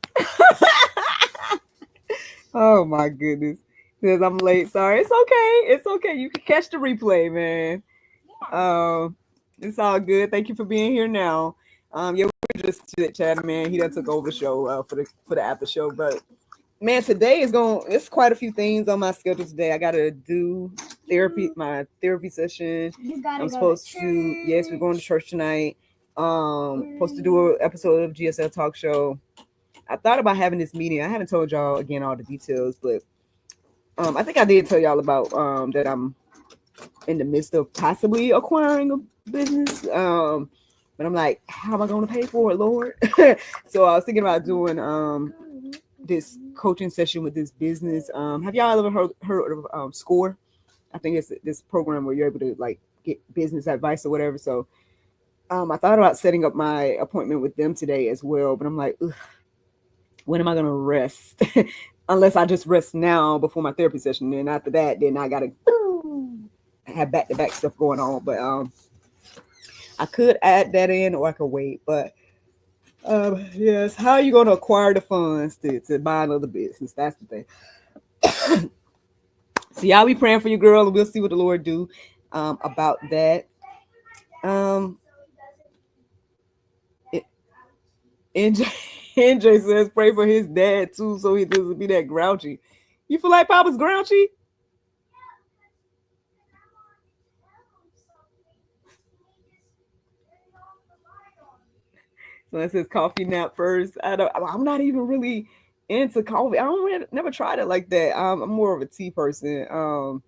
Oh my goodness. because I'm late. Sorry. It's okay. It's okay. You can catch the replay, man. It's all good. Thank you for being here now. Yeah, we're just chatting, man. He done took over the show for the after show, but man, today is going. It's quite a few things on my schedule today. I gotta do my therapy session. I'm supposed to. Yes, we're going to church tonight. Supposed to do an episode of GSL Talk Show. I thought about having this meeting. I haven't told y'all again all the details, but I think I did tell y'all about that I'm in the midst of possibly acquiring a business. But I'm like, how am I going to pay for it, Lord? So I was thinking about doing this coaching session with this business. Have y'all ever heard of SCORE? I think it's this program where you're able to like get business advice or whatever. So I thought about setting up my appointment with them today as well, but I'm like, when am I gonna rest? Unless I just rest now before my therapy session. And after that, then I gotta have back-to-back stuff going on. But I could add that in or I could wait. But yes, how are you gonna acquire the funds to buy another business? That's the thing. So y'all be praying for your girl, and we'll see what the Lord do about that. NJ says pray for his dad too, so he doesn't be that grouchy. You feel like Papa's grouchy? So it says coffee nap first. I'm not even really into coffee. Never tried it like that. I'm more of a tea person.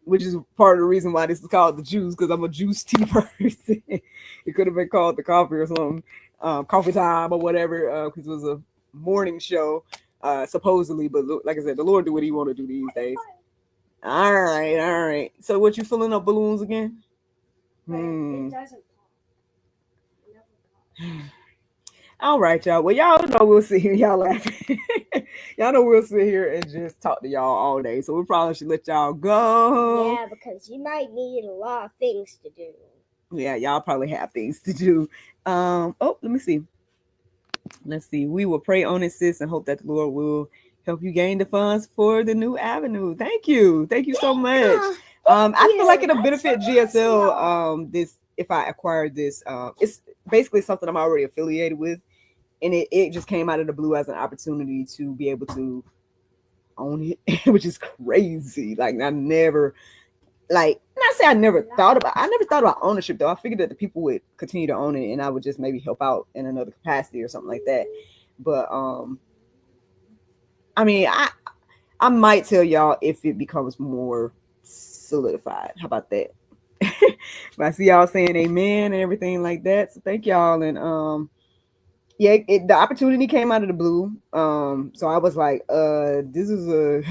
Which is part of the reason why this is called the juice, because I'm a juice tea person. It could have been called the coffee or something, coffee time or whatever, because it was a morning show, supposedly. But like I said, the Lord do what He want to do these days. All right. So what, you filling up balloons again? It doesn't All right, y'all. Well, y'all know we'll sit here. Y'all laughing. Y'all know we'll sit here and just talk to y'all all day. So we probably should let y'all go. Yeah, because you might need a lot of things to do. Yeah, y'all probably have things to do. Let me see. Let's see. We will pray on it, sis, and hope that the Lord will help you gain the funds for the new avenue. Thank you. Thank you so much. I feel like it'll benefit GSL. This, if I acquire this, it's basically something I'm already affiliated with. And it just came out of the blue as an opportunity to be able to own it, which is crazy. Like I never thought about ownership though. I figured that the people would continue to own it and I would just maybe help out in another capacity or something like that. But I mean, I might tell y'all if it becomes more solidified. How about that? But I see y'all saying amen and everything like that. So thank y'all. And yeah, the opportunity came out of the blue. So I was like, this is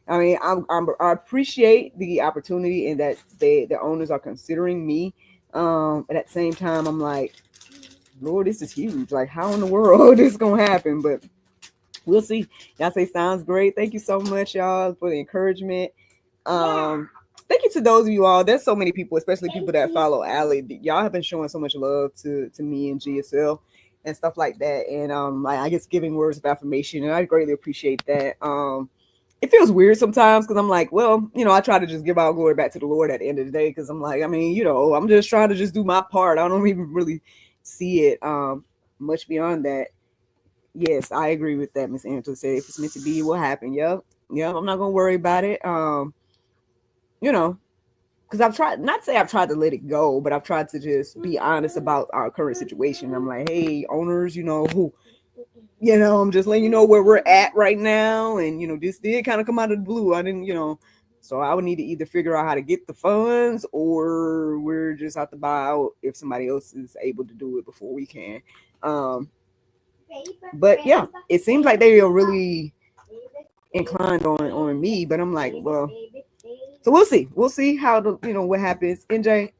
I mean, I appreciate the opportunity and that the owners are considering me. At that same time, I'm like, Lord, this is huge. Like, how in the world this is gonna happen? But we'll see. Y'all say sounds great. Thank you so much, y'all, for the encouragement. Thank you to those of you all. There's so many people, especially people that follow Allie. Y'all have been showing so much love to me and GSL and stuff like that. And like I guess giving words of affirmation, and I greatly appreciate that. It feels weird sometimes because I'm like, well, I try to just give all glory back to the Lord at the end of the day, because I'm like, I mean, I'm just trying to just do my part. I don't even really see it much beyond that. Yes, I agree with that. Miss Angela said if it's meant to be, it will happen. Yep, I'm not gonna worry about it. Because I've tried to let it go, but I've tried to just be honest about our current situation. I'm like, hey, owners, I'm just letting you know where we're at right now. And, this did kind of come out of the blue. I didn't, so I would need to either figure out how to get the funds, or we're just have to buy out if somebody else is able to do it before we can. But yeah, it seems like they are really inclined on me, but I'm like, well, so we'll see how what happens. NJ,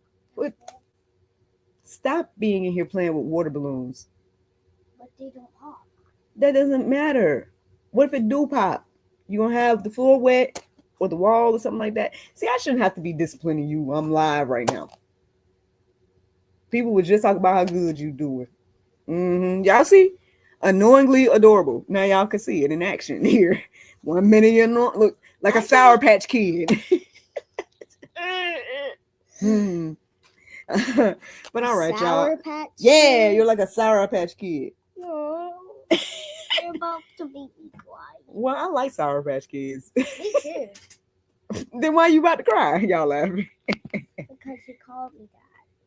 stop being in here playing with water balloons. But they don't pop. That doesn't matter. What if it do pop? You gonna have the floor wet or the wall or something like that? See, I shouldn't have to be disciplining you. I'm live right now. People would just talk about how good you doing. Y'all see? Annoyingly adorable. Now y'all can see it in action here. 1 minute you're not look. like a I Sour got- Patch Kid. Hmm. But all right, Sour y'all. Patch. Yeah, Kid? you're like a Sour Patch Kid. No. You're about to make me cry. Well, I like Sour Patch Kids. Me too. Then why you about to cry? Y'all laughing. Because you called me that.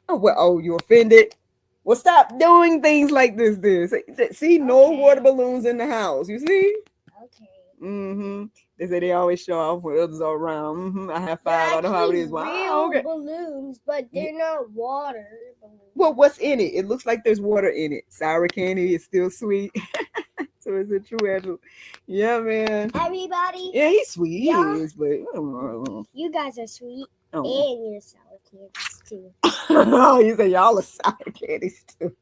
Oh, well, oh, you offended? Well, stop doing things like this. See, no Okay. water balloons in the house. You see? Okay. Mm-hmm. They say they always show off when others are around. Mm-hmm. I have They're 5. I know how it actually is. Wow, real okay. balloons, but they're not water balloons. Well, what's in it? It looks like there's water in it. Sour candy is still sweet. So is it true, Angela? Yeah, man. Everybody, Yeah, he's sweet. Yeah. He is, but you guys are sweet, oh. and you're sour candies too. Oh, you say y'all are sour candies too.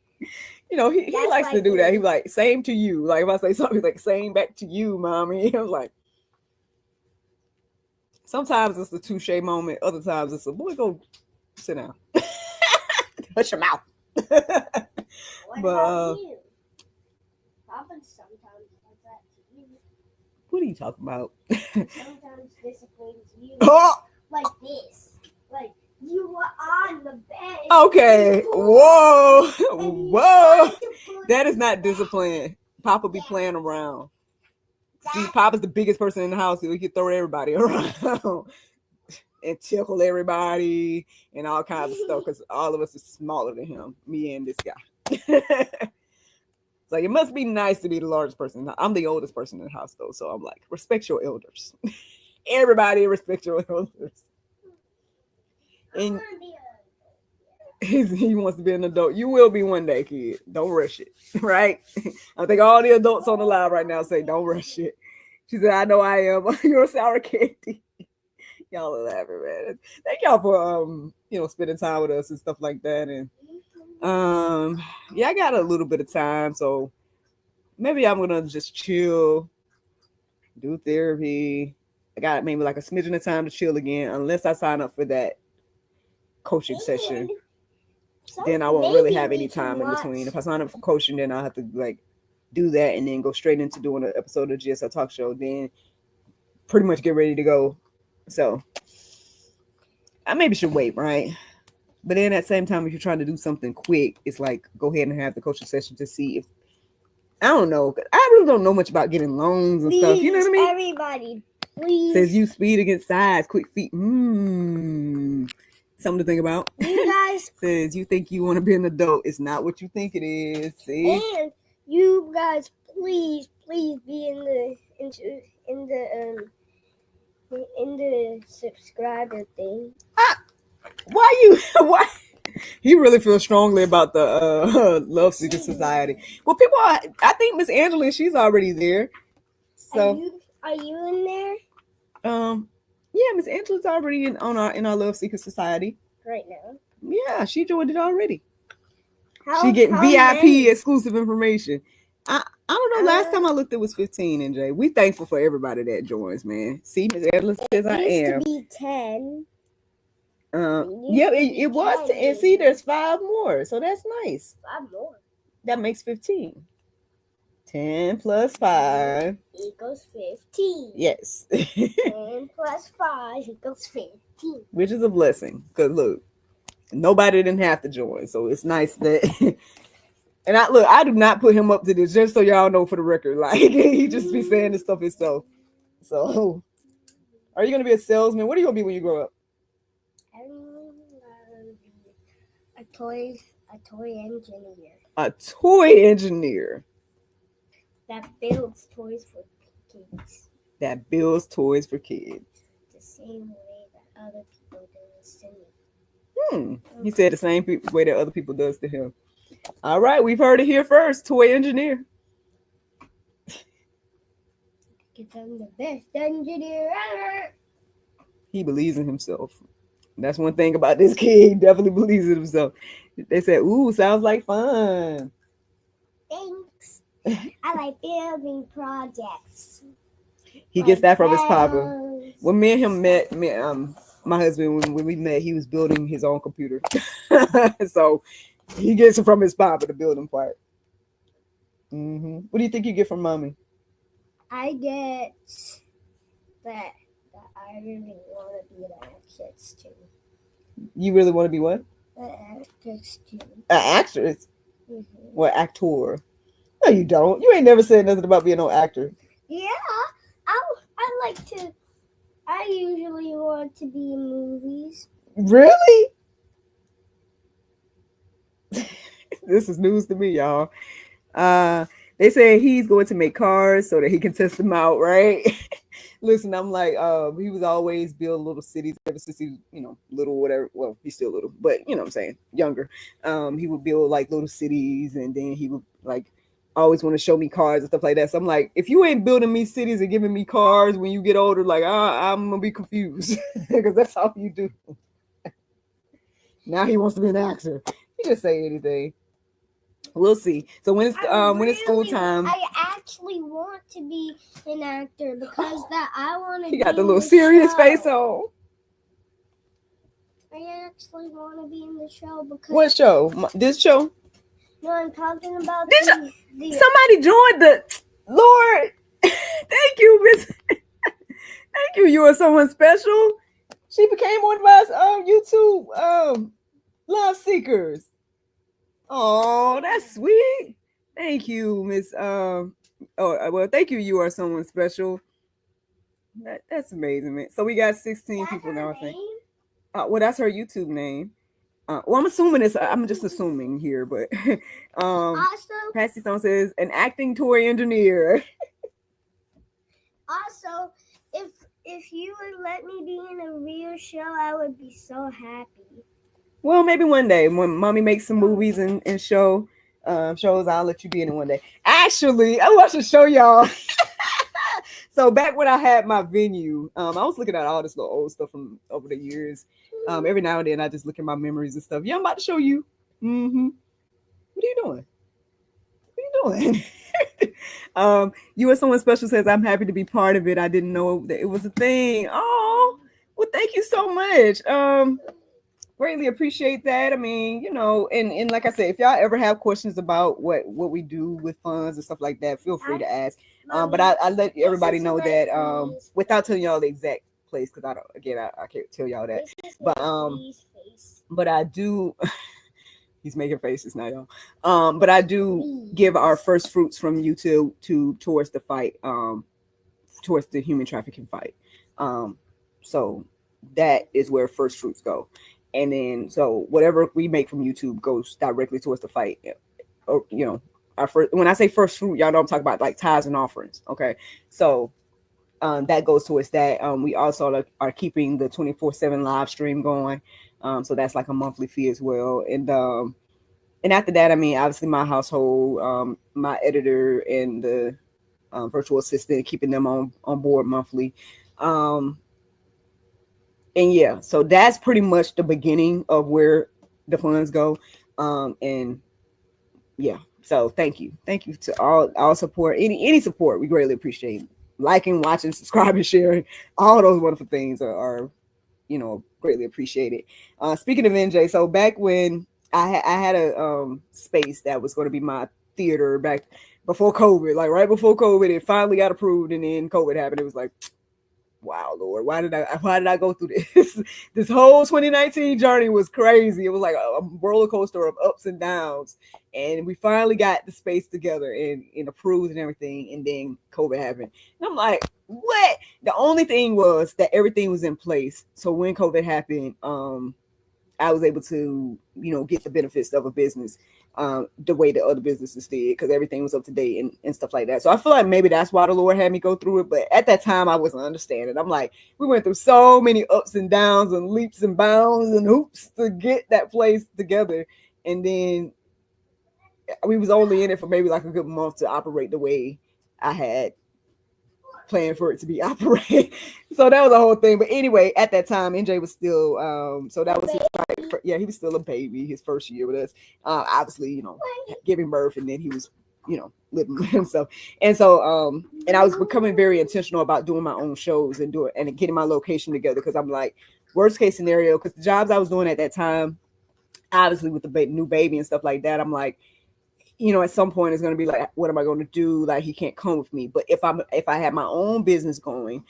You know, he That's likes to like do that. me. He's like, same to you. Like if I say something, he's like, same back to you, mommy. I was like, sometimes it's a touche moment. Other times it's a boy, go sit down. Hush your mouth. What But, about you? Papa sometimes does that to you. What are you talking about? Sometimes disciplines you Oh, like this. Like you were on the bed. okay. You pulled Whoa. and you Whoa. tried to put That it is not back. discipline. Papa be playing around. See, Papa's the biggest person in the house, so we can throw everybody around and tickle everybody and all kinds of stuff because all of us are smaller than him, me and this guy. So it must be nice to be the largest person. I'm the oldest person in the house, though, so I'm like, respect your elders. Everybody respect your elders. And he wants to be an adult. You will be one day, kid. Don't rush it, right? I think all the adults on the live right now say, don't rush it. She said, I know I am. You're a sour candy. Y'all are laughing, man. Thank y'all for spending time with us and stuff like that. And yeah, I got a little bit of time, so maybe I'm gonna just chill, do therapy. I got maybe like a smidgen of time to chill again, unless I sign up for that coaching session. Then I won't really have any time in between. If I sign up for coaching, then I'll have to like do that and then go straight into doing an episode of GSL Talk Show. Then pretty much get ready to go. So I maybe should wait, right? But then at the same time, if you're trying to do something quick, it's like go ahead and have the coaching session to see if I don't know. I really don't know much about getting loans and stuff. You know what I mean? Everybody, please. Says you speed against size, quick feet. Something to think about. You guys. Says you think you want to be an adult. It's not what you think it is. See? And you guys, please be in the subscriber thing. Why? He really feels strongly about the Love Seeker Society. Well, people are. I think Miss Angela, she's already there. So Are you in there yeah, Miss Angela's already in our Love Seeker Society. right now? Yeah, she joined it already. How, She get how VIP many? exclusive information. I don't know. Last time I looked, it was 15. And Jay, we thankful for everybody that joins, man. See, Miss Angela says I It used am. to be 10. Yeah, it was. And see, there's 5 more, so that's nice. 5 more. That makes 15. 10 plus 5 equals 15. Yes. 10 plus 5 equals 15. Which is a blessing. Because look, nobody didn't have to join. So it's nice that and I do not put him up to this, just so y'all know for the record. Like he just be saying this stuff himself. So are you gonna be a salesman? What are you gonna be when you grow up? I'm gonna be a toy engineer A toy engineer that builds toys for kids that builds toys for kids. the same way that other people do to me. He said the same way that other people does to him. All right, we've heard it here first. Toy engineer. Because I'm the best engineer ever. He believes in himself. That's one thing about this kid. He definitely believes in himself. They said, "Ooh, sounds like fun." Thanks. I like building projects. He gets that from his papa. Legos. When me and him met, my husband, when we met, he was building his own computer. So he gets it from his papa, the building part. What do you think you get from mommy? I get that I really want to be an actress too. You really want to be what? An actress too. An actress? Mhm. What, actor? No, you don't. You ain't never said nothing about being no actor. Yeah, I like to. I usually want to be in movies. Really? This is news to me, y'all. They say he's going to make cars so that he can test them out, right? Listen, I'm like, he was always building little cities ever since he, little, whatever. Well, he's still little, but you know what I'm saying, younger. He would build like little cities, and then he would like always want to show me cars and stuff like that. So I'm like, if you ain't building me cities and giving me cars when you get older, like I'm gonna be confused because that's all you do. Now he wants to be an actor. He can say anything. We'll see. So when it's school time, I actually want to be an actor because that I want to. he got the little serious face on. I actually want to be in the show because. What show? This show? No, I'm talking about This the Somebody joined the Lord. Thank you, Miss. Thank you. You are someone special. She became one of us YouTube love seekers. Oh, that's sweet. Thank you, Miss. Well, thank you. You are someone special. That's amazing, man. So we got 16 people now, I think. Well, that's her YouTube name. Well, I'm assuming it's. I'm just assuming here, but Also, Patsy Stone says an acting toy engineer. Also, if you would let me be in a real show, I would be so happy. Well, maybe one day when mommy makes some movies and shows, I'll let you be in it one day. Actually, I want to show y'all. So back when I had my venue, I was looking at all this little old stuff from over the years. Every now and then I just look at my memories and stuff. Yeah, I'm about to show you. Mm-hmm. What are you doing? What are you doing? You as someone special says, I'm happy to be part of it. I didn't know that it was a thing. Oh, well, thank you so much. Greatly appreciate that. I mean, and like I said, if y'all ever have questions about what we do with funds and stuff like that, feel free to ask. But I let everybody know that without telling y'all the exact place, because I can't tell y'all that. But I do. He's making faces now, y'all. But I do give our first fruits from YouTube towards the fight, towards the human trafficking fight. So that is where first fruits go. And then, so whatever we make from YouTube goes directly towards the fight. Or, our first, when I say first fruit, y'all know I'm talking about like tithes and offerings. Okay. So that goes towards that. We also are keeping the 24/7 live stream going. So that's like a monthly fee as well. And after that, I mean, obviously my household, my editor and the virtual assistant, keeping them on board monthly. And yeah, so that's pretty much the beginning of where the funds go. And yeah, so thank you to all support, any support, we greatly appreciate. Liking, watching, subscribing, sharing, all those wonderful things are greatly appreciated. Speaking of NJ, so back when I had a space that was going to be my theater back before COVID, like right before COVID, it finally got approved, and then COVID happened. It was like, wow, Lord, why did I go through this? This whole 2019 journey was crazy. It was like a roller coaster of ups and downs. And we finally got the space together and approved and everything. And then COVID happened. And I'm like, what? The only thing was that everything was in place. So when COVID happened, I was able to, get the benefits of a business the way the other businesses did, because everything was up to date and stuff like that. So I feel like maybe that's why the Lord had me go through it. But at that time, I wasn't understanding. I'm like, we went through so many ups and downs and leaps and bounds and hoops to get that place together. And then we was only in it for maybe like a good month to operate the way I had planned for it to be operated. So that was a whole thing. But anyway, at that time, NJ was still so that was his he was still a baby, his first year with us. Obviously, giving birth, and then he was, living with himself. And so and I was becoming very intentional about doing my own shows and getting my location together, because I'm like, worst case scenario, because the jobs I was doing at that time, obviously with the new baby and stuff like that, I'm like, at some point it's going to be like, what am I going to do? Like, he can't come with me. But if I had my own business going,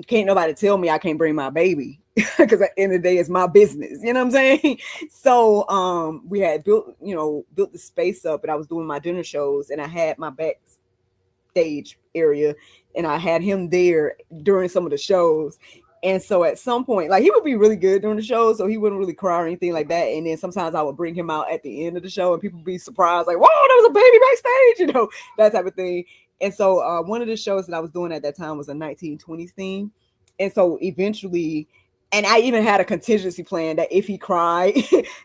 can't nobody tell me I can't bring my baby because at the end of the day, it's my business. You know what I'm saying? So we had built the space up, and I was doing my dinner shows, and I had my backstage area, and I had him there during some of the shows. And so at some point, like he would be really good during the show, so he wouldn't really cry or anything like that. And then sometimes I would bring him out at the end of the show, and people would be surprised, like, "Whoa, there was a baby backstage," that type of thing. And so one of the shows that I was doing at that time was a 1920s theme. And so eventually, and I even had a contingency plan that if he cried,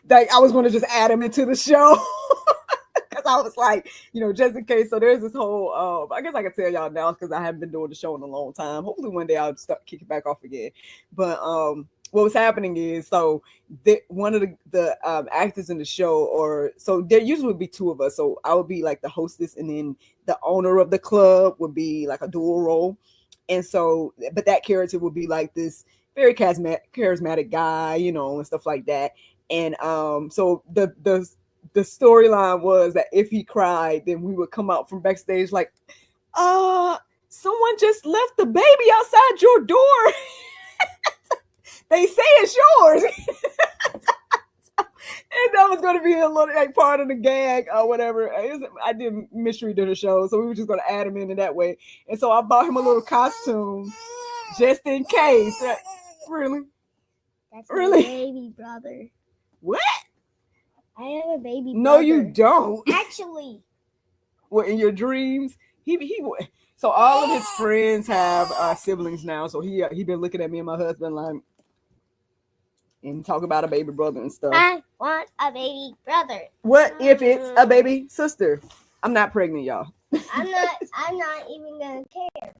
that I was going to just add him into the show. Because I was like, just in case. So there's this whole, I guess I can tell y'all now because I haven't been doing the show in a long time. Hopefully one day I'll start kicking back off again. But what was happening is, so one of the actors in the show, or so there usually would be two of us. So I would be like the hostess, and then the owner of the club would be like a dual role. And so, but that character would be like this very charismatic guy, and stuff like that. And so the storyline was that if he cried, then we would come out from backstage like, someone just left the baby outside your door. They say it's yours. And that was going to be a little like part of the gag or whatever. I did mystery dinner show, so we were just going to add him in that way. And so I bought him a little costume just in case. Really? That's Really? my baby brother. What? I have a baby brother. No, you don't. Actually. Well, in your dreams, he so all of his friends have siblings now. So he been looking at me and my husband like, and talk about a baby brother and stuff. I want a baby brother. What if it's a baby sister? I'm not pregnant, y'all. I'm not even gonna care.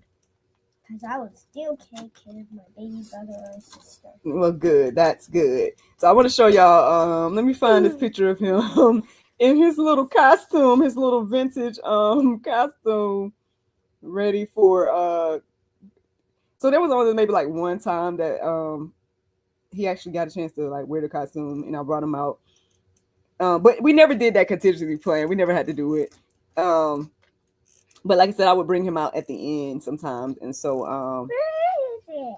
Because I would still take care of my baby brother or sister. Well, good. That's good. So I want to show y'all. Let me find this picture of him in his little costume, his little vintage costume, ready for. So there was only maybe like one time that he actually got a chance to like wear the costume, and I brought him out. But we never did that contingency plan. We never had to do it. But like I said, I would bring him out at the end sometimes. And so, Where is it?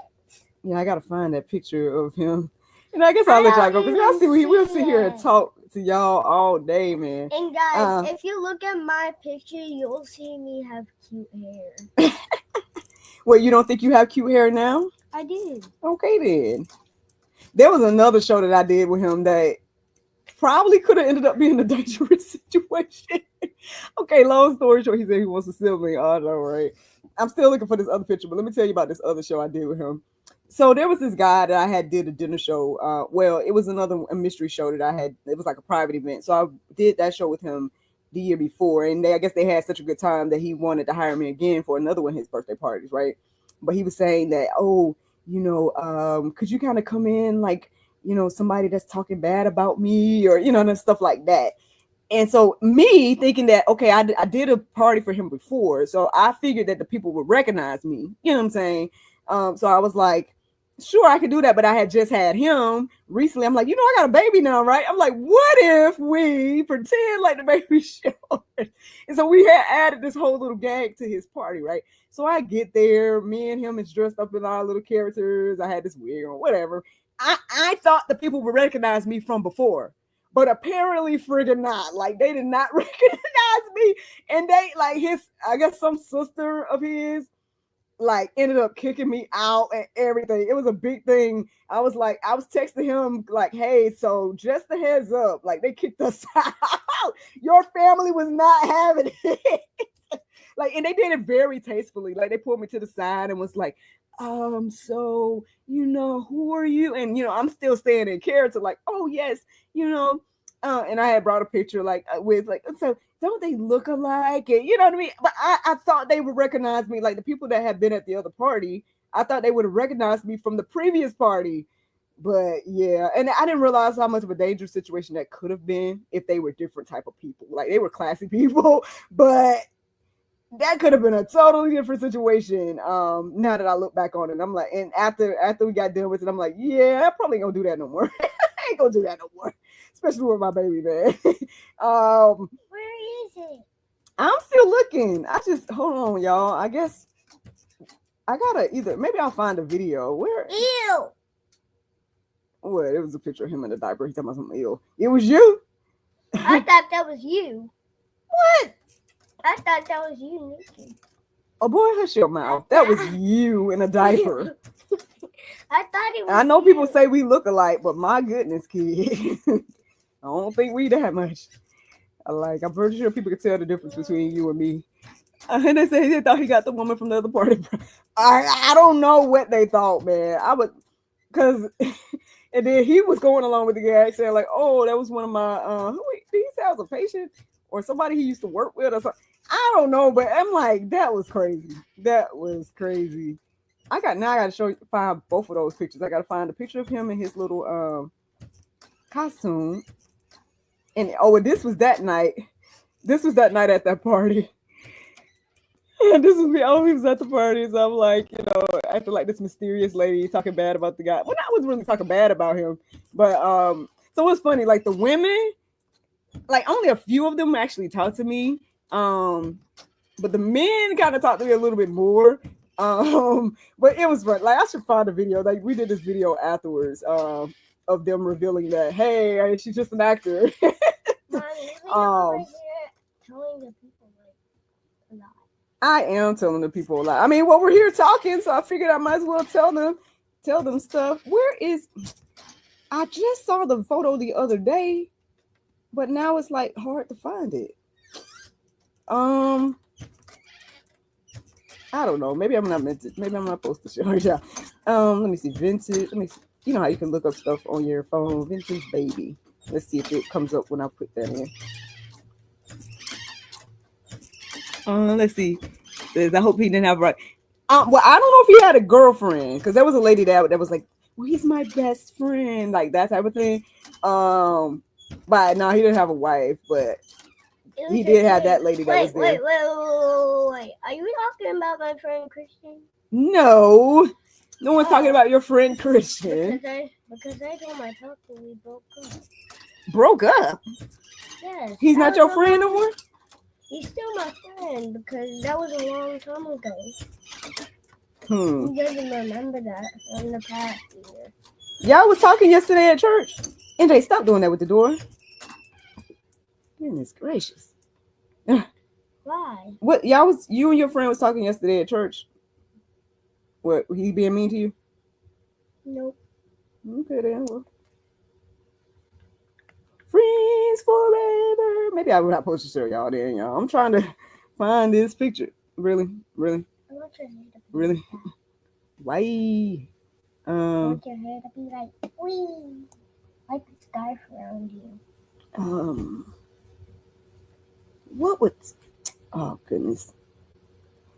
yeah, I got to find that picture of him. And I guess I'll let y'all go because y'all see, we'll sit here and talk to y'all all day, man. And guys, if you look at my picture, you'll see me have cute hair. Well, you don't think you have cute hair now? I do. Okay, then. There was another show that I did with him that probably could have ended up being a dangerous situation. Okay, long story short, he said he wants a sibling. Oh, all right. I'm still looking for this other picture, but let me tell you about this other show I did with him. So there was this guy that I had did a dinner show. Well, it was a mystery show that I had. It was like a private event. So I did that show with him the year before. And I guess they had such a good time that he wanted to hire me again for another one of his birthday parties, right? But he was saying that, could you kind of come in like, somebody that's talking bad about me or, and stuff like that. And so me thinking that, okay, I did a party for him before. So I figured that the people would recognize me. You know what I'm saying? So I was like, sure, I could do that. But I had just had him recently. I'm like, I got a baby now, right? I'm like, what if we pretend like the baby's yours? And so we had added this whole little gag to his party, right? So I get there. Me and him is dressed up in our little characters. I had this wig or whatever. I thought the people would recognize me from before. But apparently friggin' not. Like, they did not recognize me. And they, like, I guess some sister of his, like, ended up kicking me out and everything. It was a big thing. I was texting him, like, hey, so just a heads up. Like, they kicked us out. Your family was not having it. Like, and they did it very tastefully. Like, they pulled me to the side and was like, so, who are you? And, I'm still staying in character, like, oh, yes, and I had brought a picture, like, with, like, so don't they look alike? And, you know what I mean? But I thought they would recognize me, like, the people that had been at the other party, I thought they would have recognized me from the previous party. But, yeah, and I didn't realize how much of a dangerous situation that could have been if they were different type of people. Like, they were classy people, but that could have been a totally different situation. Now that I look back on it, I'm like, and after we got done with it, I'm like, yeah, I probably ain't gonna do that no more. I ain't gonna do that no more, especially with my baby, man. Where is it? I'm still looking. I just hold on, y'all. I guess I gotta either maybe I'll find a video where Ew. what it was a picture of him in a diaper. He's talking about something ill. It was you. I thought that was you. What? I thought that was you, Nikki. Oh boy, hush your mouth. That was you in a diaper. I thought it was I know people you. say we look alike, but my goodness, kid. I don't think we that much. I'm pretty sure people can tell the difference between you and me. And they say they thought he got the woman from the other party. I don't know what they thought, man. I would, cause, and then he was going along with the guy saying like, "Oh, that was one of my wait, did he say I was a patient or somebody he used to work with or something?" I don't know, but I'm like, that was crazy. That was crazy. I gotta find both of those pictures. I gotta find a picture of him in his little costume. And this was that night. This was that night at that party. And this was me. Oh, he was at the party. So I'm like, acting like this mysterious lady talking bad about the guy. Well, I wasn't really talking bad about him. But so it's funny, like the women, like only a few of them actually talked to me. But the men kind of talked to me a little bit more. But it was fun. Like I should find a video. Like we did this video afterwards, of them revealing that, hey, she's just an actor. Mommy, telling the people like a lot. I am telling the people a lot. I mean, well, we're here talking, so I figured I might as well tell them stuff. I just saw the photo the other day, but now it's like hard to find it. I don't know. Maybe I'm not supposed to show you. Let me see. Vintage. Let me see. You know how you can look up stuff on your phone. Vintage baby. Let's see if it comes up when I put that in. Let's see. It says, I hope he didn't have right. Well, I don't know if he had a girlfriend, because there was a lady that was like, well, he's my best friend, like that type of thing. But no, he didn't have a wife, but he did have that lady that was there. Wait. Are you talking about my friend Christian? No one's talking about your friend Christian. Because I told my talk and we broke up. Broke up? Yes. He's not your friend no more? He's still my friend because that was a long time ago. He doesn't remember that from the past year. Y'all was talking yesterday at church. NJ, stop doing that with the door. Goodness gracious. Why? What you and your friend was talking yesterday at church? What, he being mean to you? Nope. Okay then. Well. Friends forever. Maybe I'm not supposed to show y'all then, y'all. I'm trying to find this picture. Really? I want your hair to be Really? Why? I want your hair to be like, wee, like the scarf around you. What would? Oh goodness.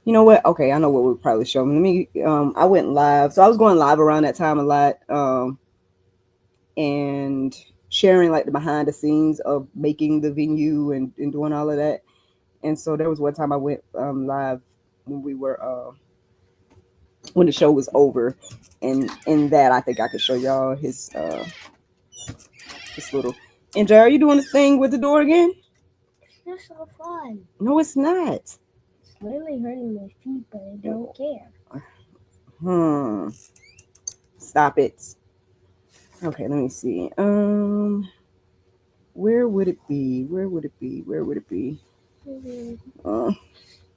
You know what? Okay, I know what would probably show me. I went live, so I was going live around that time a lot, and sharing like the behind the scenes of making the venue and doing all of that. And so there was one time I went live when we were when the show was over, and in that I think I could show y'all his little. And Jay, are you doing this thing with the door again? It's so fun. No, it's not. It's literally hurting my feet, but I don't care. Stop it. Okay, let me see. Where would it be?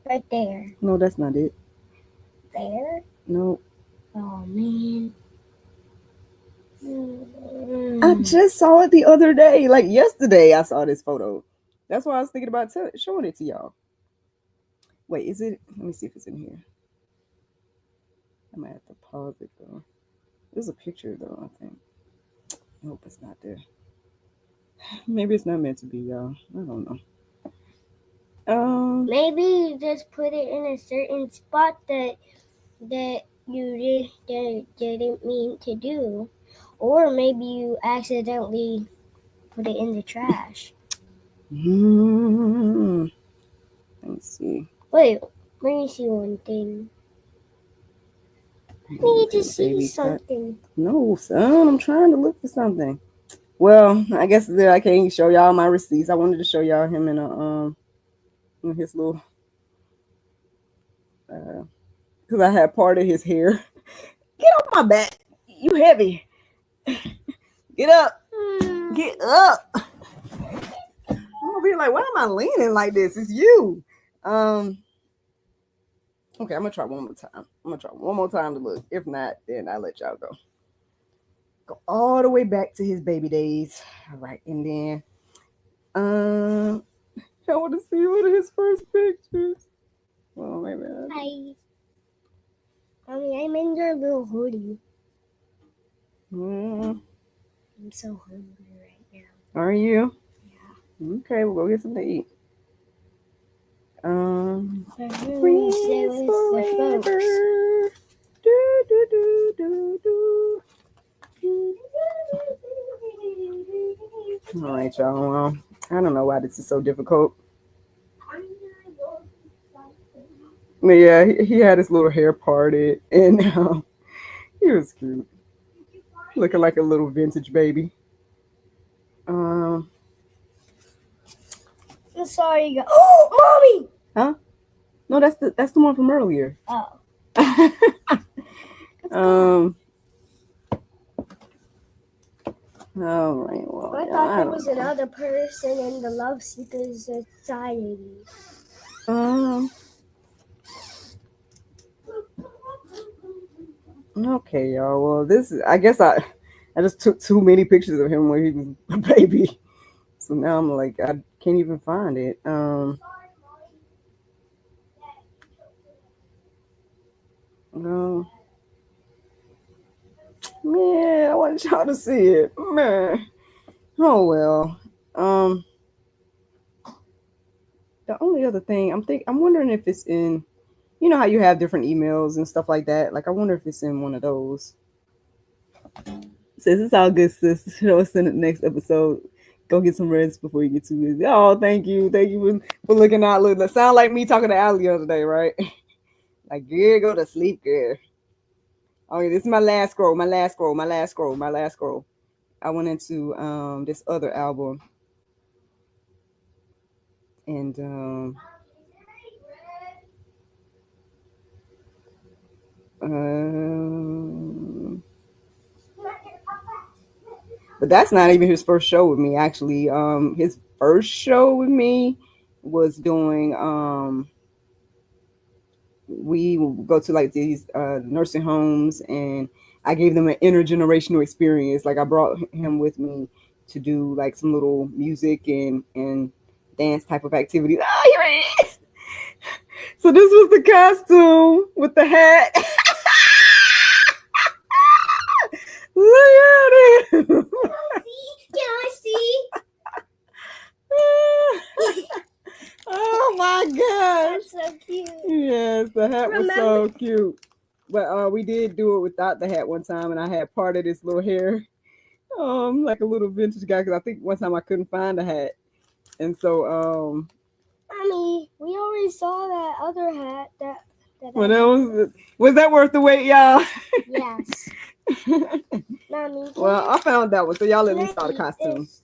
Right there. No, that's not it. There? No. Oh, man. I just saw it the other day. Like yesterday, I saw this photo. That's why I was thinking about showing it to y'all. Wait, is it? Let me see if it's in here. I might have to pause it though. There's a picture though, I think. Nope, it's not there. Maybe it's not meant to be, y'all. I don't know. Maybe you just put it in a certain spot that you didn't mean to do, or maybe you accidentally put it in the trash. Let me see. Wait, let me see one thing. I need to see something. No, son, I'm trying to look for something. Well, I guess I can't show y'all my receipts. I wanted to show y'all him in his little because I had parted his hair. Get off my back. You heavy. Get up. Get up. I'm gonna be like, why am I leaning like this? It's you. Okay, I'm gonna try one more time. I'm gonna try one more time to look. If not, then I'll let y'all go. Go all the way back to his baby days. All right, and then I want to see one of his first pictures. Well, maybe. Hi. Mommy, I'm in your little hoodie. Mm, I'm so hungry right now. are you? Yeah. Okay, we'll go get something to eat. Friends Friends with the folks. forever. Do, do, do, do, do. All right, y'all. Well, I don't know why this is so difficult. But yeah, he had his little hair parted, and he was cute, looking like a little vintage baby. Um, I'm sorry, you guys. Oh, Mommy! huh? No, that's the one from earlier. Oh. um. All right. Well, I yeah, thought there don't was know. another person in the Love Seekers Society. Um. Okay, y'all. Well, I guess I just took too many pictures of him when he was a baby, so now I'm like I can't even find it. No. Man, I want y'all to see it. Man. Oh well. Um. The only other thing I'm wondering if it's in. You know how you have different emails and stuff like that. Like I wonder if it's in one of those. Says it's all good, sis. Show us in the next episode. Go get some rest before you get too busy. Oh, thank you for looking out. Look, that sound like me talking to Allie the other day, right? Like, girl, go to sleep, girl. Oh, yeah, this is my last scroll. I went into this other album, and um, but that's not even his first show with me. Actually, his first show with me was doing we would go to like these nursing homes, and I gave them an intergenerational experience. Like I brought him with me to do like some little music and dance type of activities. Oh, here it is. So this was the costume with the hat. Look at it. Can I see? Oh my gosh. That's so cute. Yes, the hat was so cute. But we did do it without the hat one time, and I had part of this little hair, like a little vintage guy, because I think one time I couldn't find a hat, and so Mommy, we already saw that other hat. That well, was that worth the wait, y'all? Yes. Mommy. Well, I found that one, so y'all at least saw the eat costume. this?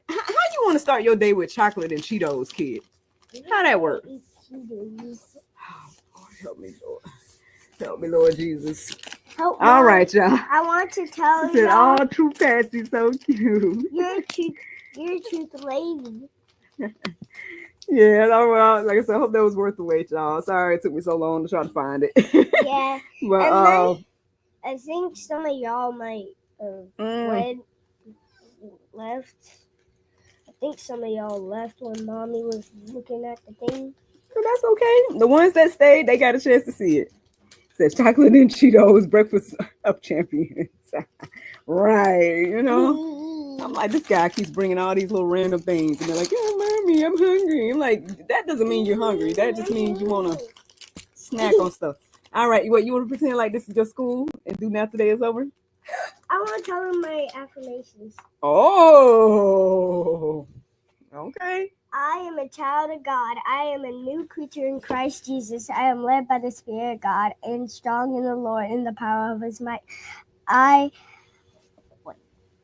How you want to start your day with chocolate and Cheetos, kid? How that work? Eat Cheetos. Oh, Lord, help me, Lord. Help me, Lord Jesus. Help All me. right, y'all. I want to tell She said, you. "Oh, true Patsy, so cute." You're a truth lady. Yeah, well, like I said, I hope that was worth the wait, y'all. Sorry it took me so long to try to find it. Yeah. But And then I think some of y'all might have left. I think some of y'all left when Mommy was looking at the thing. But that's okay. The ones that stayed, they got a chance to see it. It says chocolate and Cheetos, breakfast of champions. Right, you know. I'm like, this guy keeps bringing all these little random things, and they're like, "Yeah, mommy, I'm hungry." I'm like, that doesn't mean you're hungry. That just means you want to snack on stuff. All right, what you want to pretend like this is your school and do now today is over? I want to tell them my affirmations. Oh, okay. I am a child of God. I am a new creature in Christ Jesus. I am led by the Spirit of God and strong in the Lord in the power of his might. I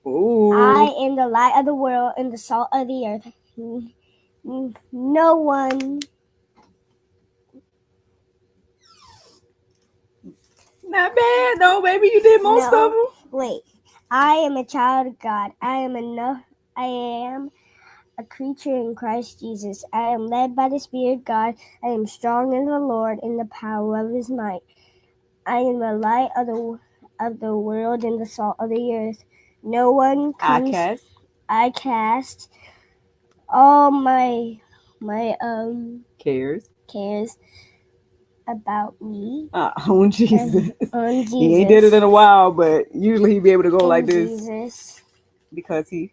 am the light of the world and the salt of the earth. No one Not bad though, baby. You did most No. of them. Wait. I am a child of God. I am a creature in Christ Jesus. I am led by the Spirit of God. I am strong in the Lord in the power of his might. I am the light of the world and the salt of the earth. No one comes. I cast all my cares about me on Jesus. on Jesus. He ain't did it in a while, but usually he'd be able to go like this Jesus, because he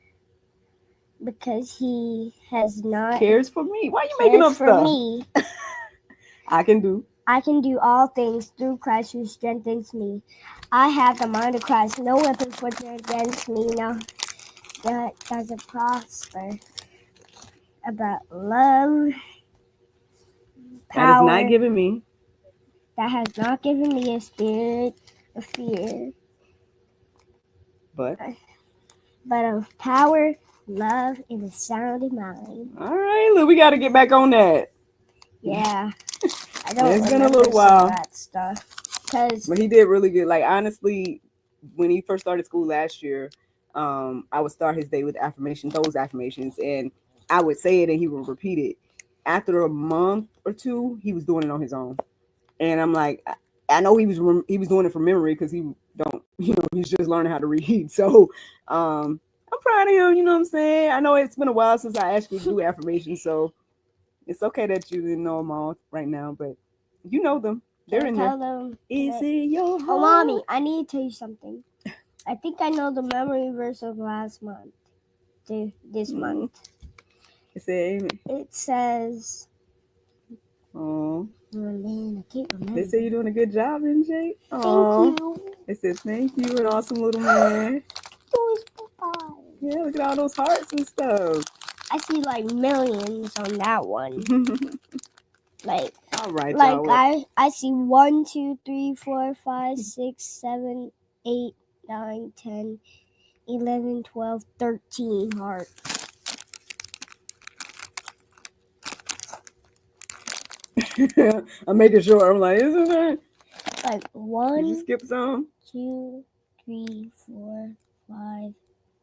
has not cares for me. Why you making cared up for stuff? me. I can do all things through Christ who strengthens me. I have the mind of Christ. No weapon formed against me now that doesn't prosper. About love, That has power. not given me. That has not given me a spirit of fear, but of power, love, and a sound mind. All right, look, we got to get back on that. Yeah, I don't. It's been a little while. That stuff, but he did really good. Like honestly, when he first started school last year, I would start his day with those affirmations, and I would say it, and he would repeat it. After a month or two, he was doing it on his own, and I'm like, I know he was doing it from memory because he's just learning how to read. So, I'm proud of him. You know what I'm saying? I know it's been a while since I asked you to do affirmations, so it's okay that you didn't know them all right now, but you know them. They're in there. Them, is it your heart? Oh, Mommy, I need to tell you something. I think I know the memory verse of last month. This month. It says. Oh man, I can't remember. They say you're doing a good job, NJ. Thank you. They said thank you, an awesome little man. Yeah, look at all those hearts and stuff. I see like millions on that one. Like, all right, like I see 1, 2, 3, 4, 5, 6, 7, 8, 9, 10, 11, 12, 13 hearts. I'm making sure. I'm like, isn't it? Like 1. Did you skip some? 2, 3, 4, 5,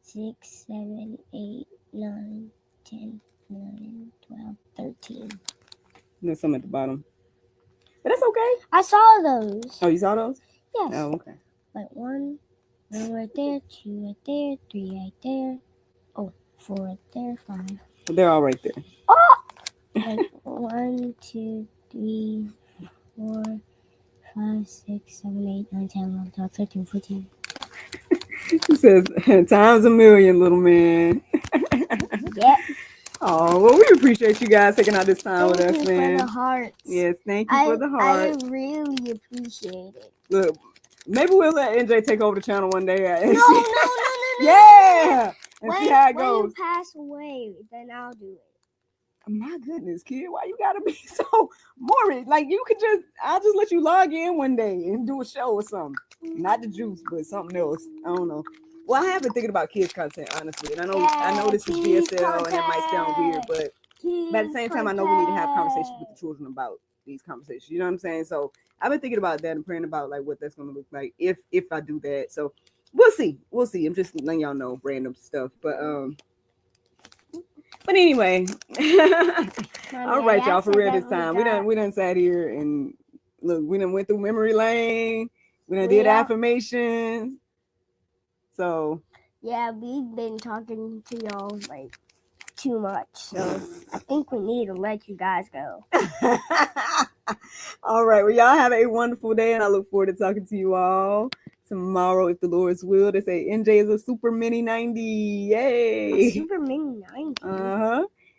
6, 7, 8, 9, 10, 11, 12, 13. There's some at the bottom. But that's okay. I saw those. Oh, you saw those? Yes. Oh, okay. Like 1 right there, 2 right there, 3 right there. Oh, 4 right there, 5. They're all right there. Oh! Like 1, 2, 3, 4, 5, 6, 7, 8, 9, 10, 11, 12, 13, 14. She says, times a million, little man. Yeah. Oh, well, we appreciate you guys taking out this time with us, man. Thank you for the hearts. Yes, thank you for the hearts. I really appreciate it. Look, maybe we'll let NJ take over the channel one day. No. Yeah. And see how it goes. When you pass away, then I'll do it. My goodness, kid, why you gotta be so morbid? Like I'll just let you log in one day and do a show or something. Not the juice, but something else. I don't know. Well, I have been thinking about kids content, honestly. And I know this is GSL and that might sound weird, but at the same time, I know we need to have conversations with the children about these conversations. You know what I'm saying? So I've been thinking about that and praying about like what that's gonna look like if I do that. So we'll see. I'm just letting y'all know random stuff. But anyway, all right, y'all, for real this time. We done sat here and look, we done went through memory lane. We done did affirmations. So yeah, we've been talking to y'all like too much. So I think we need to let you guys go. All right, well, y'all have a wonderful day, and I look forward to talking to you all tomorrow, if the Lord's will. They say NJ is a super mini 90. Yay! Super mini 90.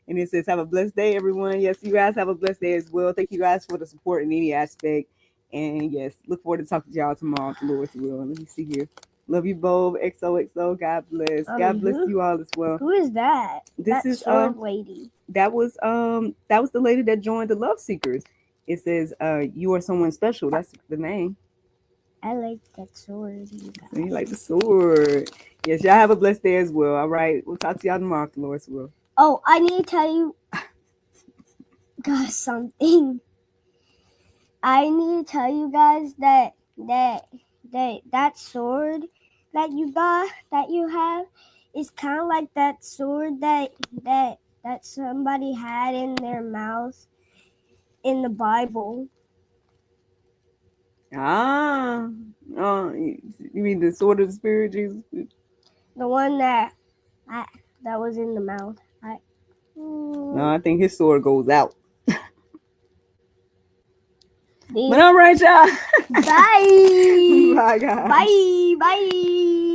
And it says, have a blessed day, everyone. Yes, you guys have a blessed day as well. Thank you guys for the support in any aspect. And yes, look forward to talking to y'all tomorrow, if the Lord's will. Let me see here. Love you both. XOXO. God bless. God bless you all as well. Who is that? This is sword lady. That was the lady that joined the Love Seekers. It says, you are someone special. That's the name. I like that sword. You like the sword. Yes, y'all have a blessed day as well. All right. We'll talk to y'all tomorrow, if the Lord's will. Oh, I need to tell you guys something. I need to tell you guys that that sword that you have is kind of like that sword that somebody had in their mouth in the Bible. You mean the sword of the spirit, Jesus? The one that was in the mouth. No, I think his sword goes out. But all right, y'all. bye. Bye, guys. Bye. Bye.